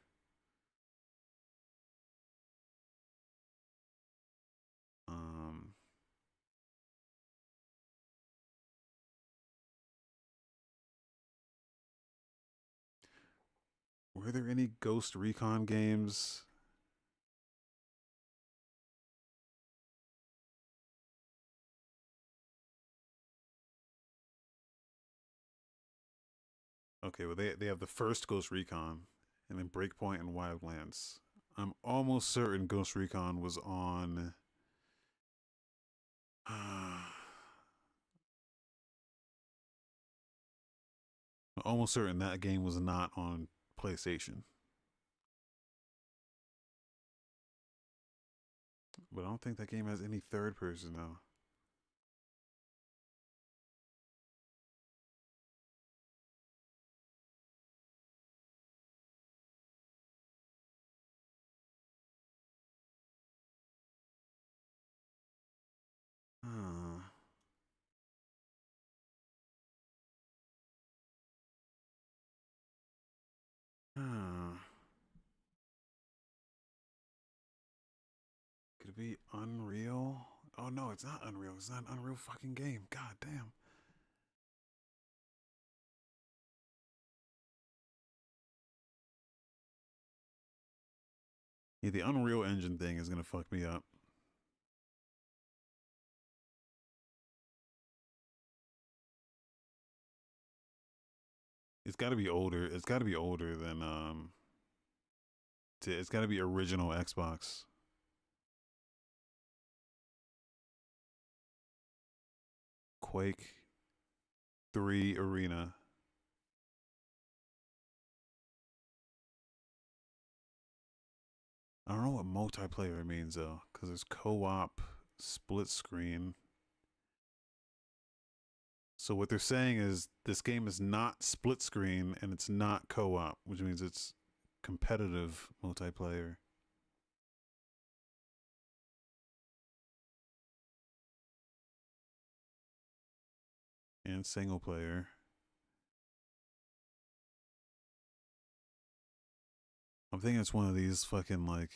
Were there any Ghost Recon games? Okay, well they have the first Ghost Recon and then Breakpoint and Wildlands. I'm almost certain Ghost Recon was on I'm almost certain that game was not on PlayStation. But I don't think that game has any third person though. Huh. Huh. Could it be Unreal? Oh no, it's not Unreal. It's not an Unreal fucking game. God damn. Yeah, the Unreal Engine thing is gonna fuck me up. It's got to be older. It's got to be older than it's got to be original Xbox. Quake 3 Arena. I don't know what multiplayer means though, because there's co-op, split screen. So what they're saying is this game is not split screen and it's not co-op, which means it's competitive multiplayer. And single player. I'm thinking it's one of these fucking like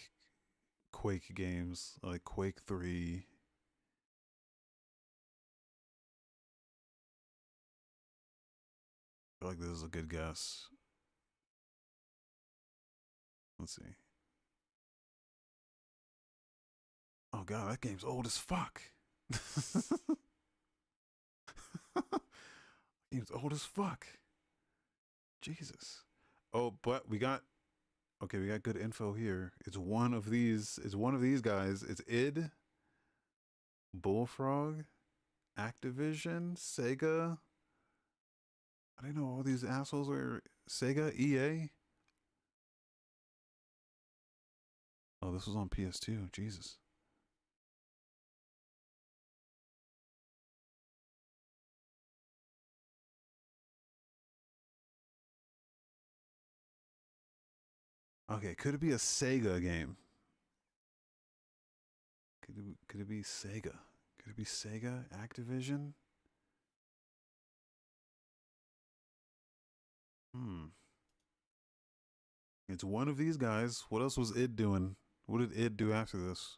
Quake games, like Quake 3. I feel like this is a good guess. Let's see. Oh god, that game's old as fuck. Game's old as fuck. Jesus. Oh, but we got good info here. It's one of these guys. It's id, Bullfrog, Activision, Sega. I didn't know all these assholes were Sega, EA. Oh, this was on PS2. Jesus. Okay, could it be a Sega game? Could it be Sega? Could it be Sega? Activision? It's one of these guys. What else was id doing? What did id do after this?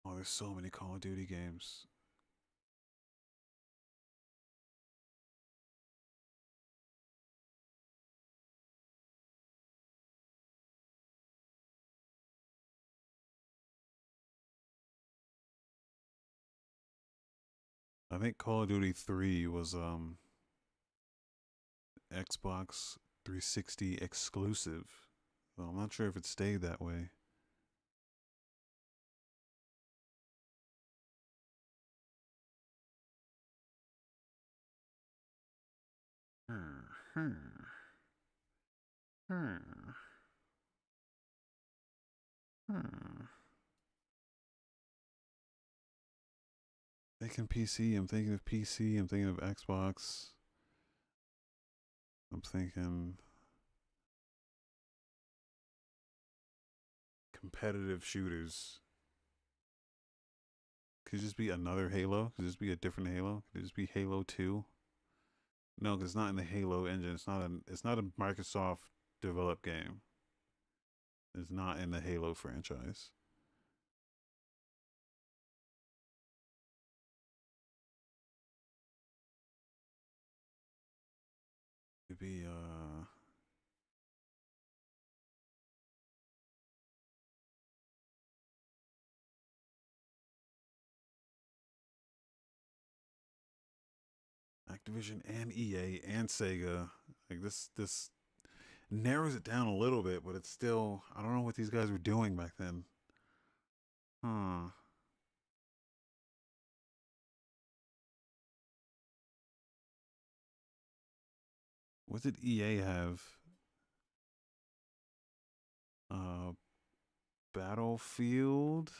Oh, there's so many Call of Duty games. I think Call of Duty 3 was Xbox 360 exclusive. Well, I'm not sure if it stayed that way. Thinking PC, I'm thinking of PC, I'm thinking of Xbox. I'm thinking competitive shooters. Could it just be another Halo? Could it just be a different Halo? Could it just be Halo 2? No, because it's not in the Halo engine. It's not a Microsoft developed game. It's not in the Halo franchise. Could be Activision and EA and Sega. Like this narrows it down a little bit, but it's still, I don't know what these guys were doing back then. Huh. What did EA have? Battlefield?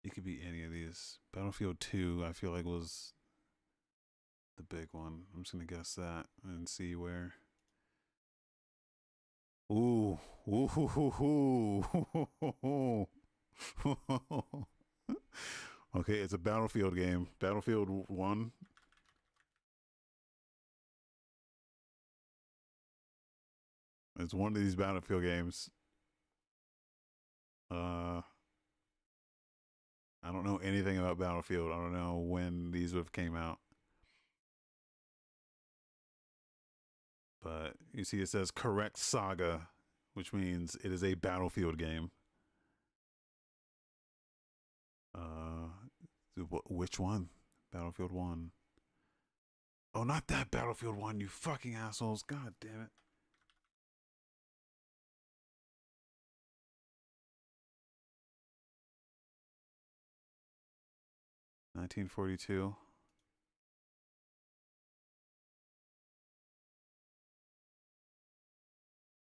It could be any of these. Battlefield 2, I feel like was the big one. I'm just gonna guess that and see where. Ooh, ooh, okay, it's a Battlefield game. Battlefield 1. It's one of these Battlefield games. I don't know anything about Battlefield. I don't know when these would have came out. But you see it says correct saga, which means it is a Battlefield game. Which one? Battlefield 1. Oh, not that Battlefield 1, you fucking assholes. God damn it. $1942.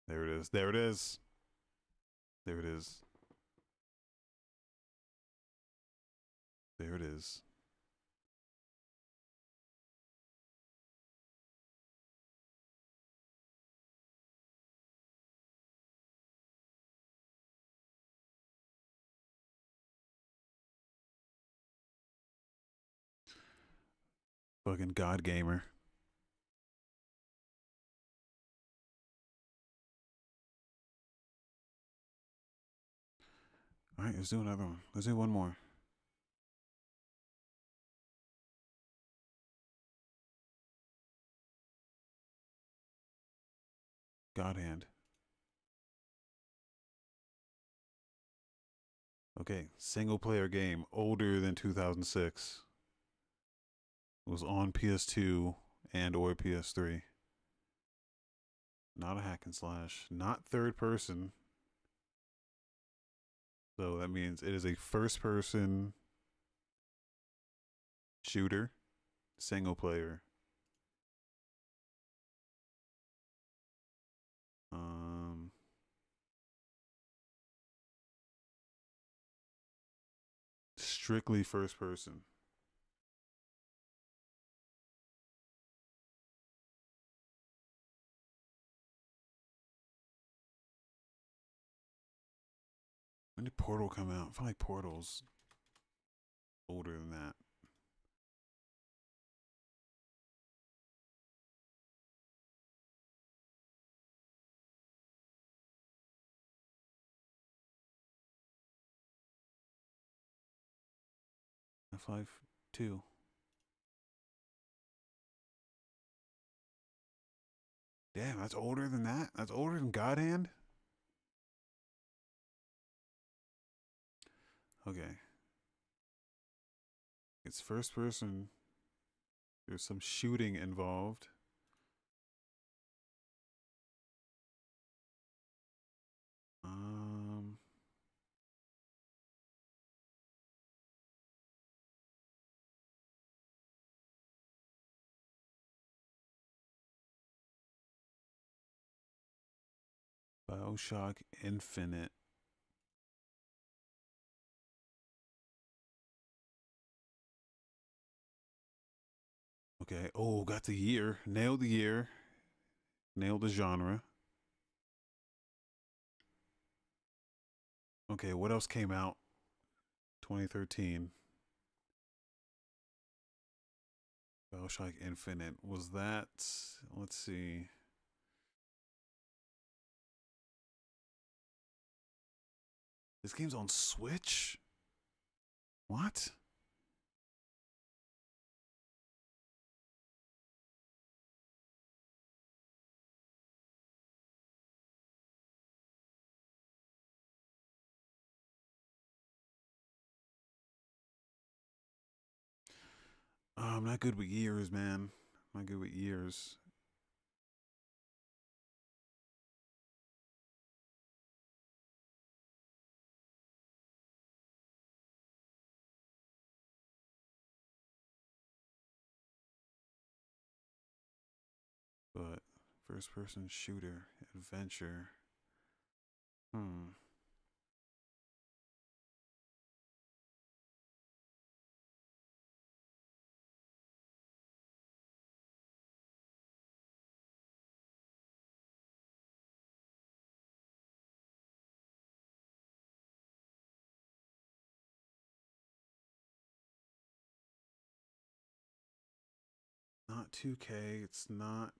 There it is. There it is. There it is. There it is. Fucking God Gamer. All right, let's do another one. Let's do one more. God Hand. Okay, single player game, older than 2006. It was on PS2 and or PS3. Not a hack and slash, not third person. So that means it is a first person shooter, single player. Strictly first person. When did Portal come out? I feel like Portal's older than that. Half-Life 2. Damn, that's older than that? That's older than God Hand? Okay. It's first person. There's some shooting involved. BioShock Infinite. Okay. Oh, got the year. Nailed the year. Nailed the genre. Okay, what else came out? 2013. BioShock Infinite. Was that... Let's see. This game's on Switch? What? Oh, I'm not good with years, man. I'm not good with years. But first person shooter, adventure. Not 2K, it's not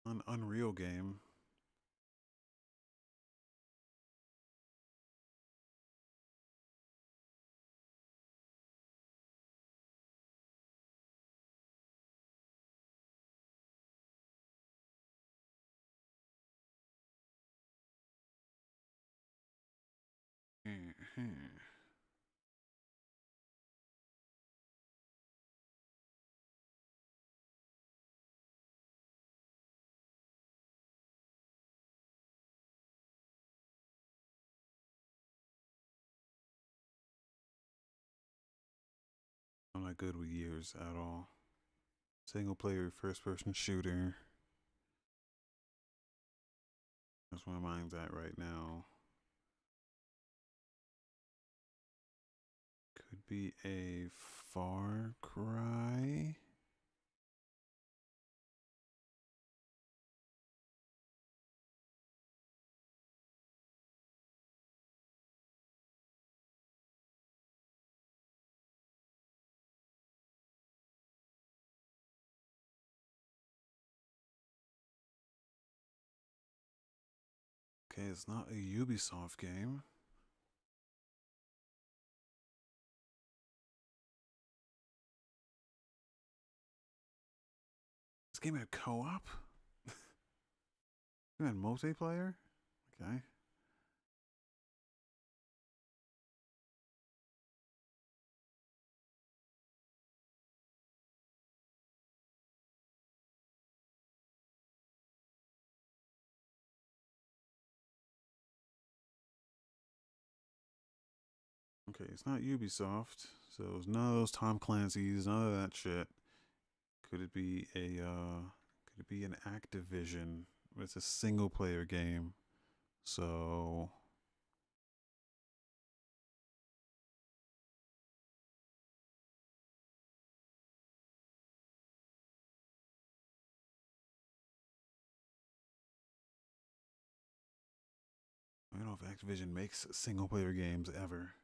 an Unreal game. I'm not good with years at all. Single player, first person shooter. That's where my mind's at right now. it be a Far Cry? Okay, it's not a Ubisoft game. This game had co-op? It had multiplayer? Okay. Okay, it's not Ubisoft, so it's none of those Tom Clancy's, none of that shit. Could it be an Activision? It's a single player game. So I don't know if Activision makes single player games ever.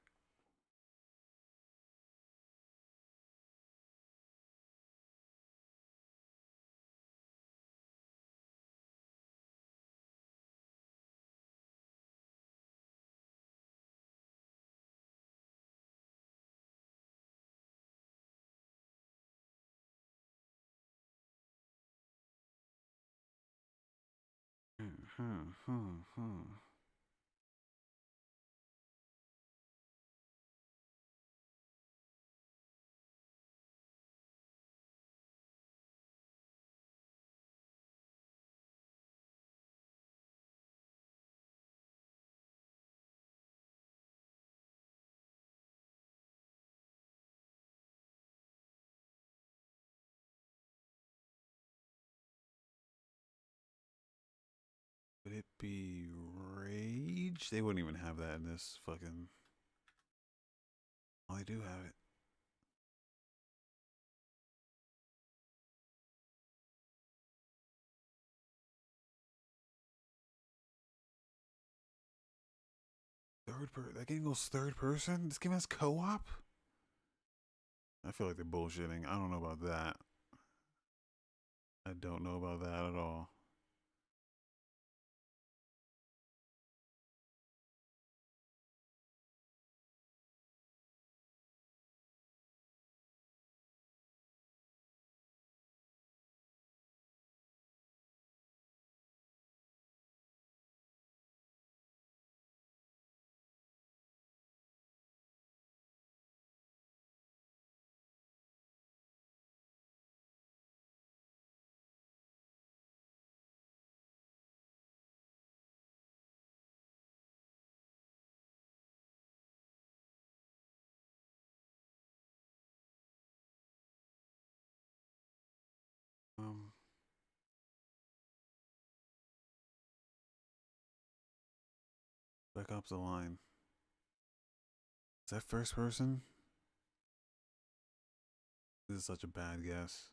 Would it be Rage? They wouldn't even have that in this fucking. Oh, they do have it. That game goes third person? This game has co-op? I feel like they're bullshitting. I don't know about that. I don't know about that at all. Back up the line. Is that first person? This is such a bad guess.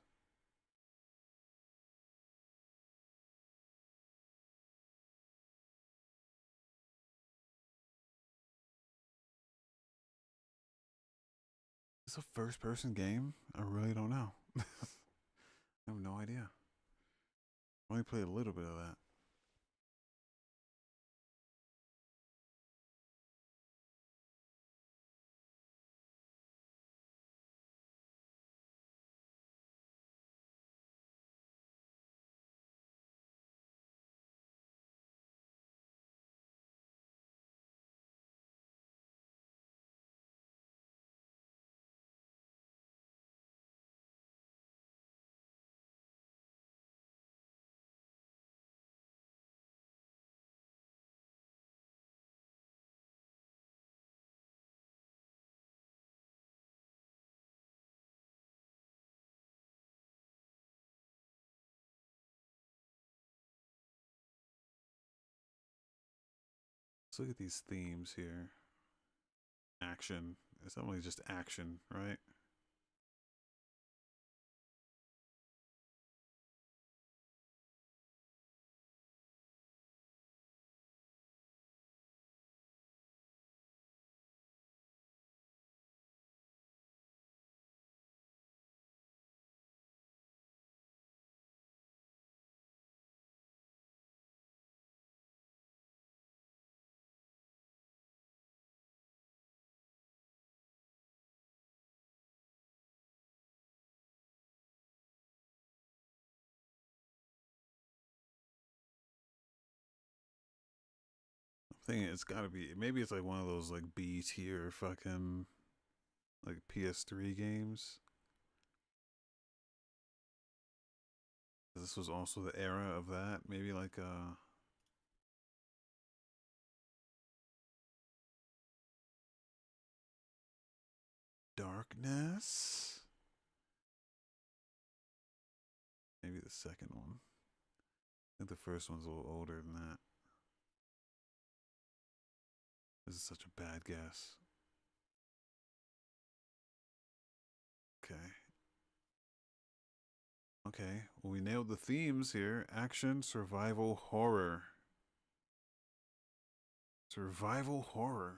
Is this a first person game? I really don't know. I have no idea. I only played a little bit of that. Let's look at these themes here. Action. It's definitely just action, right? I'm thinking it's gotta be, maybe it's like one of those like B tier fucking like PS3 games. This was also the era of that. Maybe like Darkness. Maybe the second one. I think the first one's a little older than that. This is such a bad guess. Okay. Okay. Well, we nailed the themes here. Action, survival, horror. Survival horror.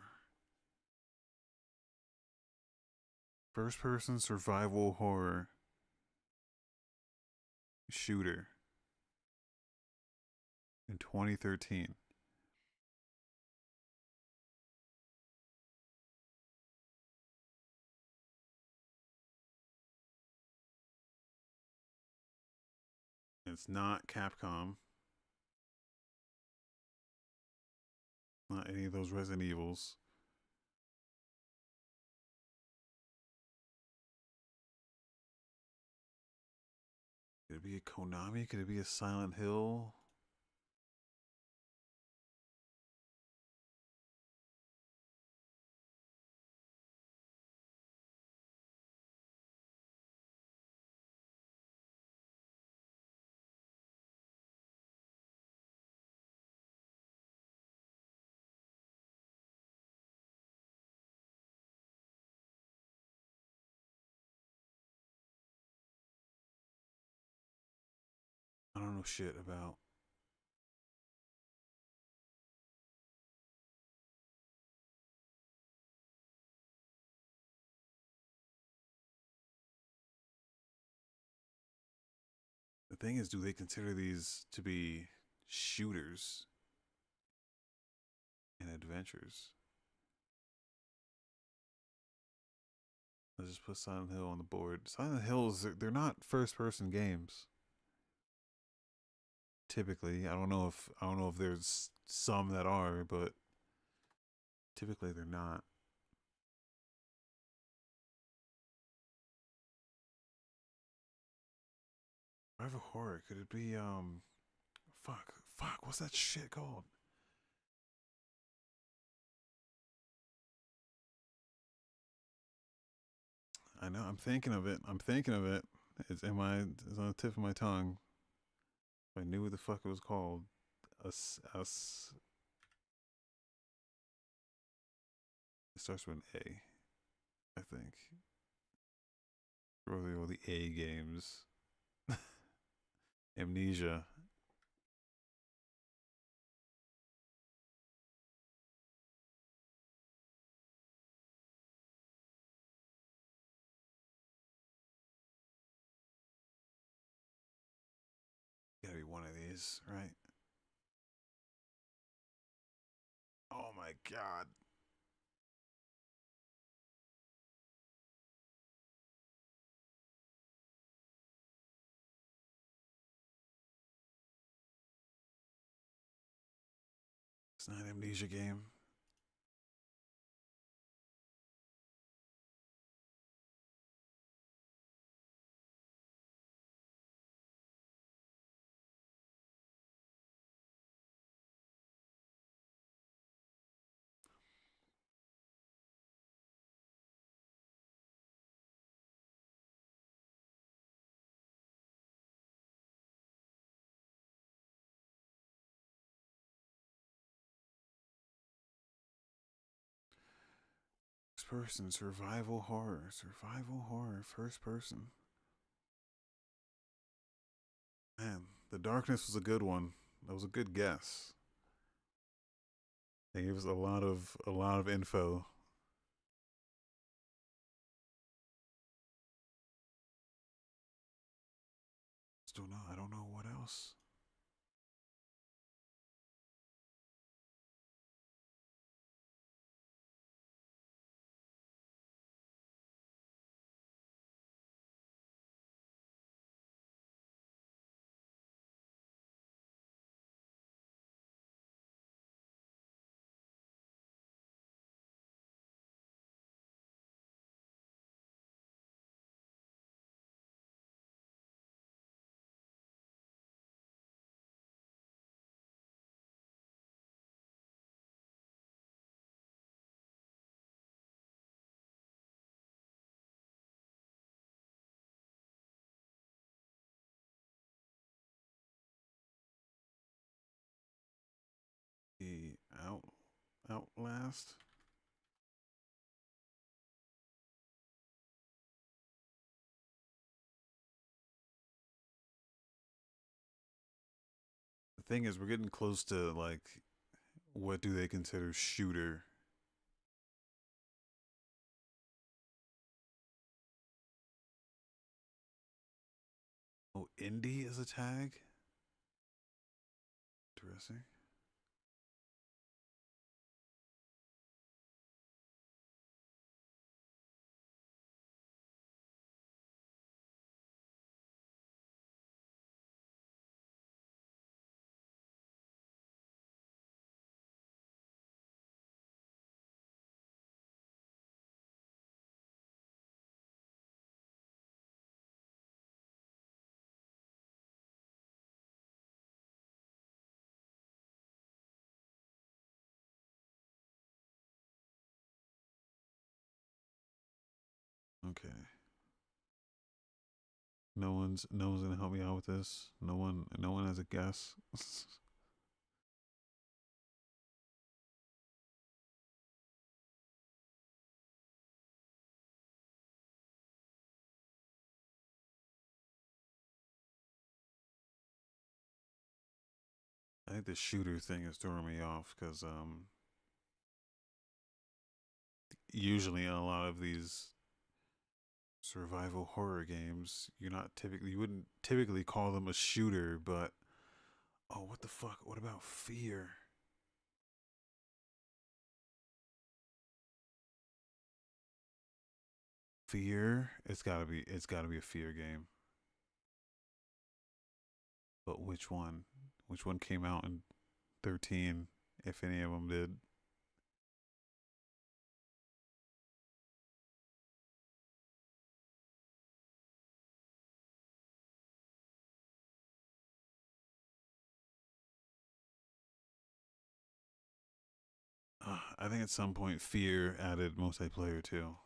First person survival horror. Shooter. In 2013. It's not Capcom. Not any of those Resident Evils. Could it be a Konami? Could it be a Silent Hill? I don't know shit about. The thing is, do they consider these to be shooters and adventures? Let's just put Silent Hill on the board. Silent Hills, they're not first person games. Typically, I don't know if there's some that are, but typically they're not. Survival horror, could it be fuck, what's that shit called? I know, I'm thinking of it. It's it's on the tip of my tongue. If I knew what the fuck it was called. Us. It starts with an A, I think. Really, all the A games. Amnesia. Gotta be one of these, right? Oh my god. It's not an Amnesia game. person, survival horror, first person. Man, The Darkness was a good one. That was a good guess. They gave us a lot of info. Still no, I don't know what else. The Outlast. The thing is, we're getting close to like, what do they consider shooter? Oh, indie is a tag? Interesting. Okay. No one's gonna help me out with this. No one has a guess. I think the shooter thing is throwing me off because usually in a lot of these survival horror games, you wouldn't typically call them a shooter, but oh, what the fuck? What about Fear? Fear? It's gotta be a Fear game. But which one? Which one came out in 13, if any of them did? I think at some point Fear added multiplayer too.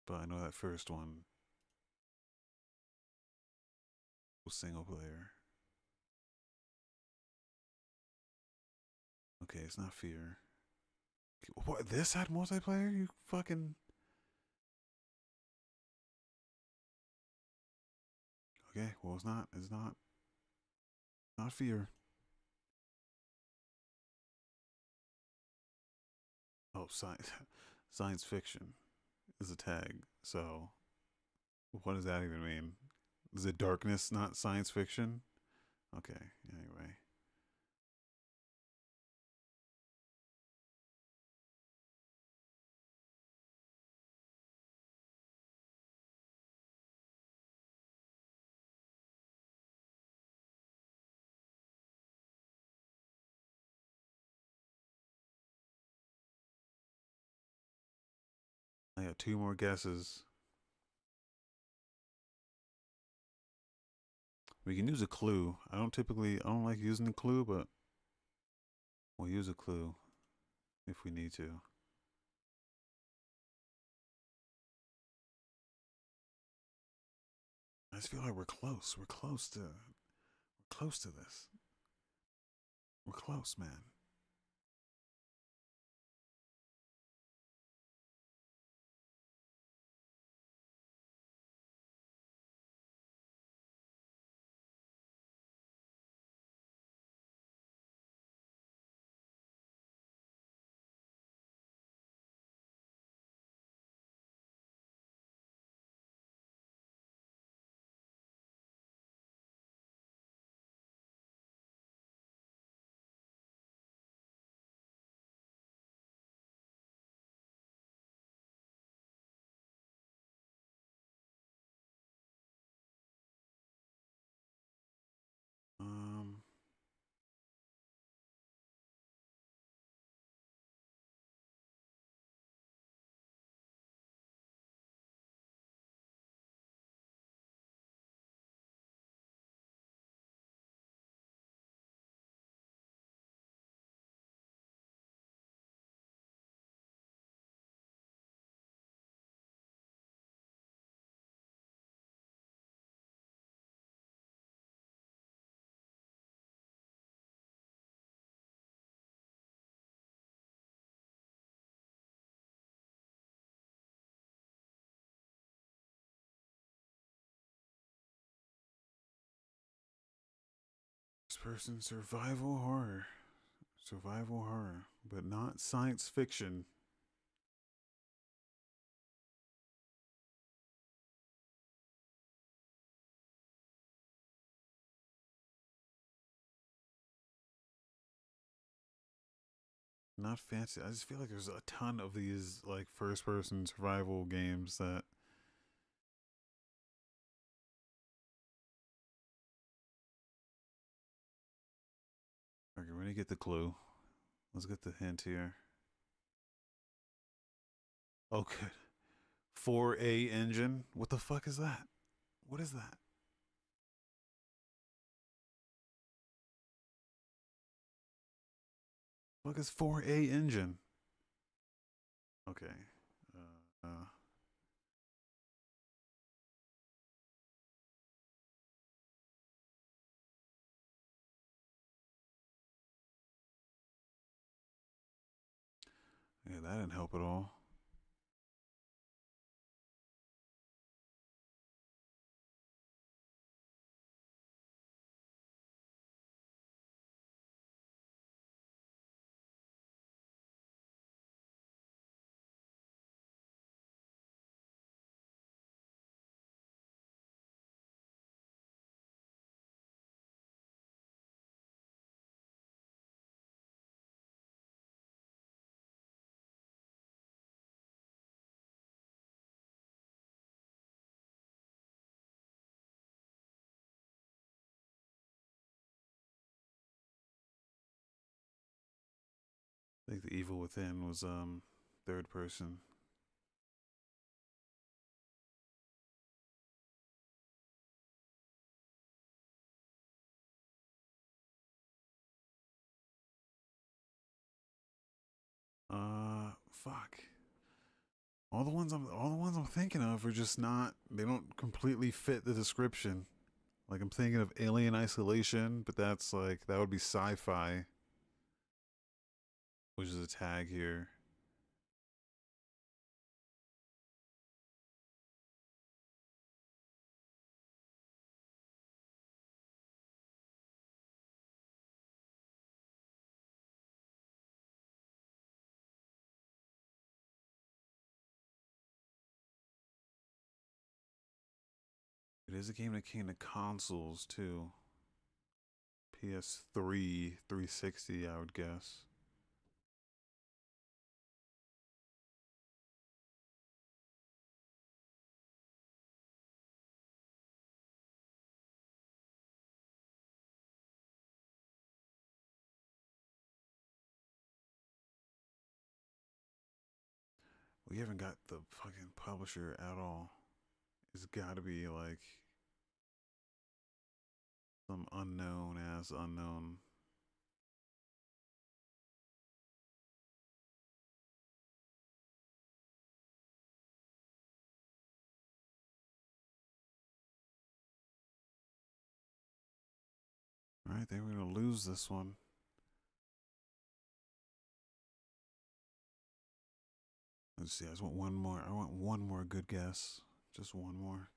But I know that first one was single player. Okay, it's not Fear. What? This had multiplayer? You fucking... Okay, well it's not. It's not Fear. Oh, science fiction is a tag. So, what does that even mean? Is it Darkness, not science fiction? Okay, anyway. I got 2 more guesses. We can use a clue. I don't like using a clue, but we'll use a clue if we need to. I just feel like we're close. We're close to this. We're close, man. person survival horror. Survival horror, but not science fiction. Not fancy. I just feel like there's a ton of these like first person survival games that okay, we're gonna get the clue. Let's get the hint here. Oh good. 4A engine. What the fuck is that? What is that? What is 4A engine? Okay. Yeah, that didn't help at all. I think The Evil Within was third person. Fuck. All the ones I'm thinking of are just not, they don't completely fit the description. Like I'm thinking of Alien Isolation, but that's like that would be sci-fi, which is a tag here. It is a game that came to consoles too. PS3, 360, I would guess. We haven't got the fucking publisher at all. It's got to be like some unknown ass unknown. All right, they were gonna lose this one. Let's see. I just want one more. I want one more good guess. Just one more.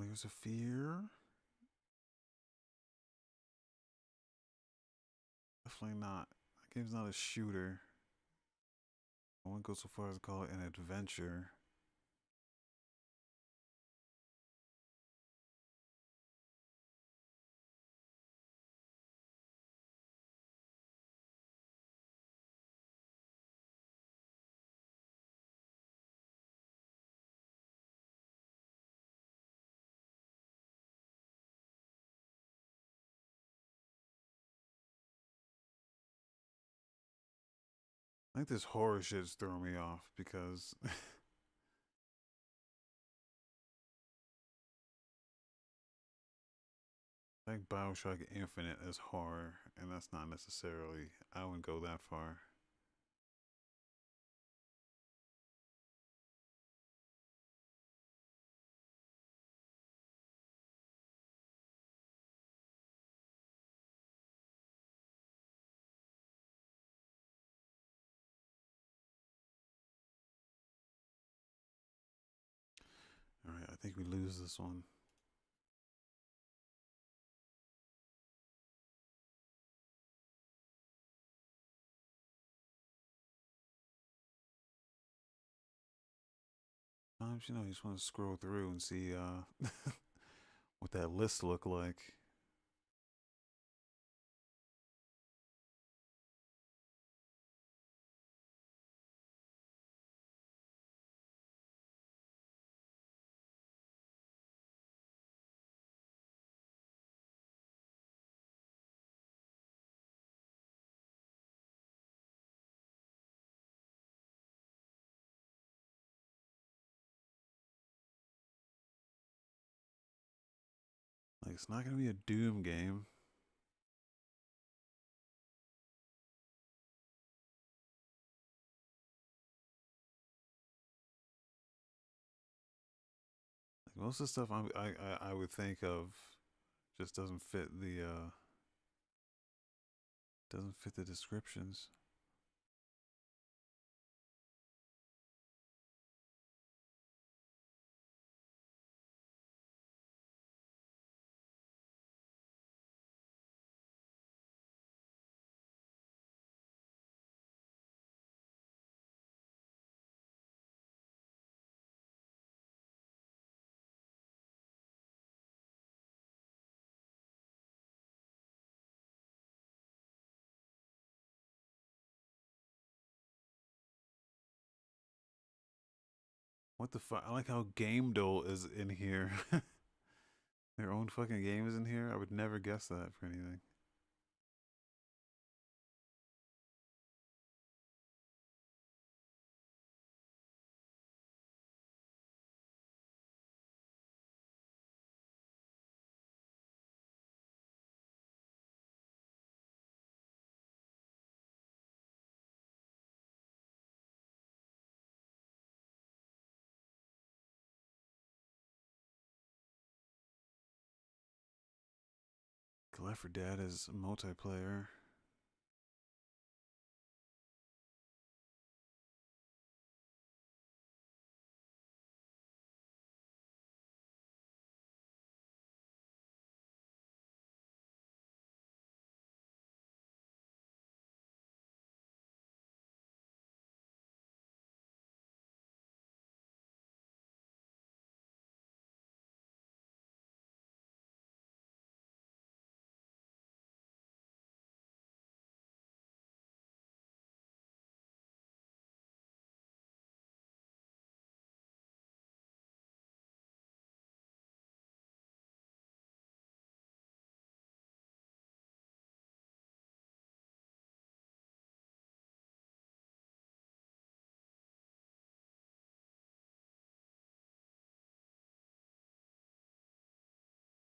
Layers of Fear. Definitely not. That game's not a shooter. I wouldn't go so far as to call it an adventure. I think this horror shit's throwing me off because I think Bioshock Infinite is horror, and that's not necessarily, I wouldn't go that far. Alright, I think we lose this one. Sometimes, you know, you just want to scroll through and see what that list look like. Like, it's not gonna be a Doom game. Like, most of the stuff I would think of just doesn't fit the descriptions. What the fuck? I like how Game Dole is in here. Their own fucking game is in here. I would never guess that for anything. Left 4 Dead is multiplayer.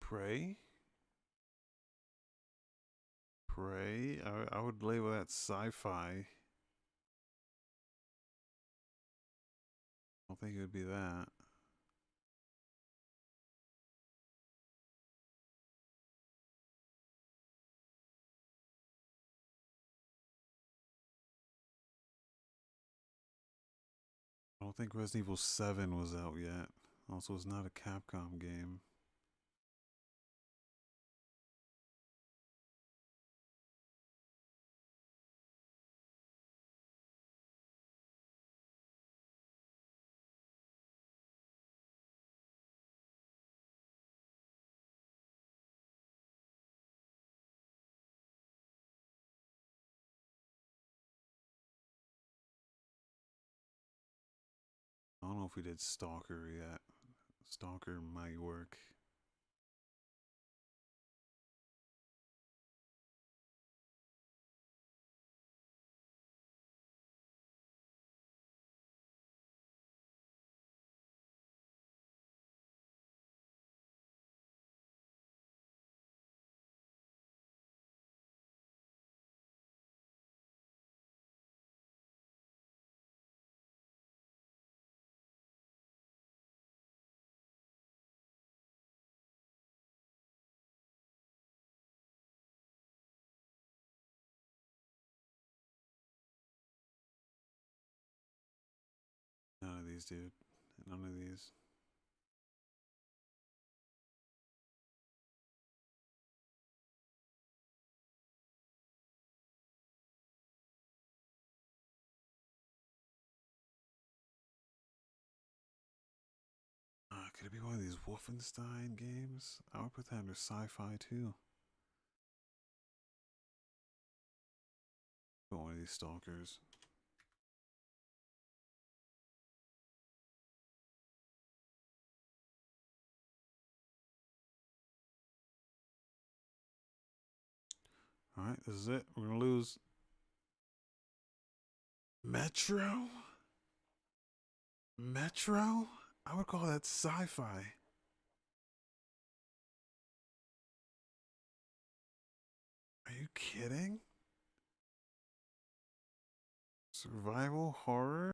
Prey? Prey? I would label that sci-fi. I don't think it would be that. I don't think Resident Evil 7 was out yet. Also, it's not a Capcom game. know if we did Stalker yet. Stalker might work. None of these, dude. None of these. Could it be one of these Wolfenstein games? I would put that under sci-fi too. But one of these Stalkers. Alright, this is it. We're gonna lose. Metro? Metro? I would call that sci-fi. Are you kidding? Survival horror?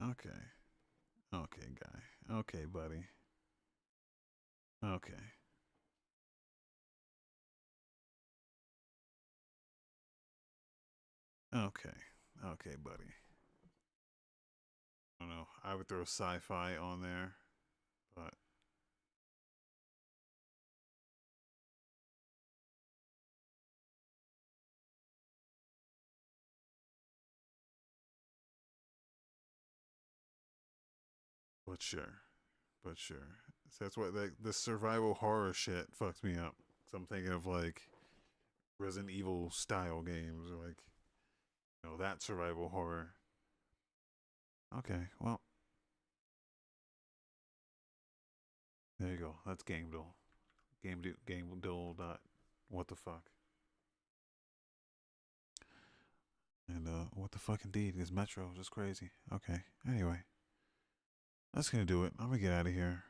Okay. Okay, guy. Okay, buddy. Okay. Okay. Okay, buddy. I don't know. I would throw sci-fi on there, but sure. But sure. So that's what the survival horror shit fucks me up. So I'm thinking of like Resident Evil style games, or like, you know, that survival horror. Okay, well, there you go. That's Game Duel. Game Duel. What the fuck? And what the fuck indeed is Metro? Just crazy. Okay. Anyway, that's gonna do it. I'm gonna get out of here.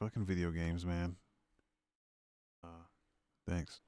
Fucking video games, man. Thanks.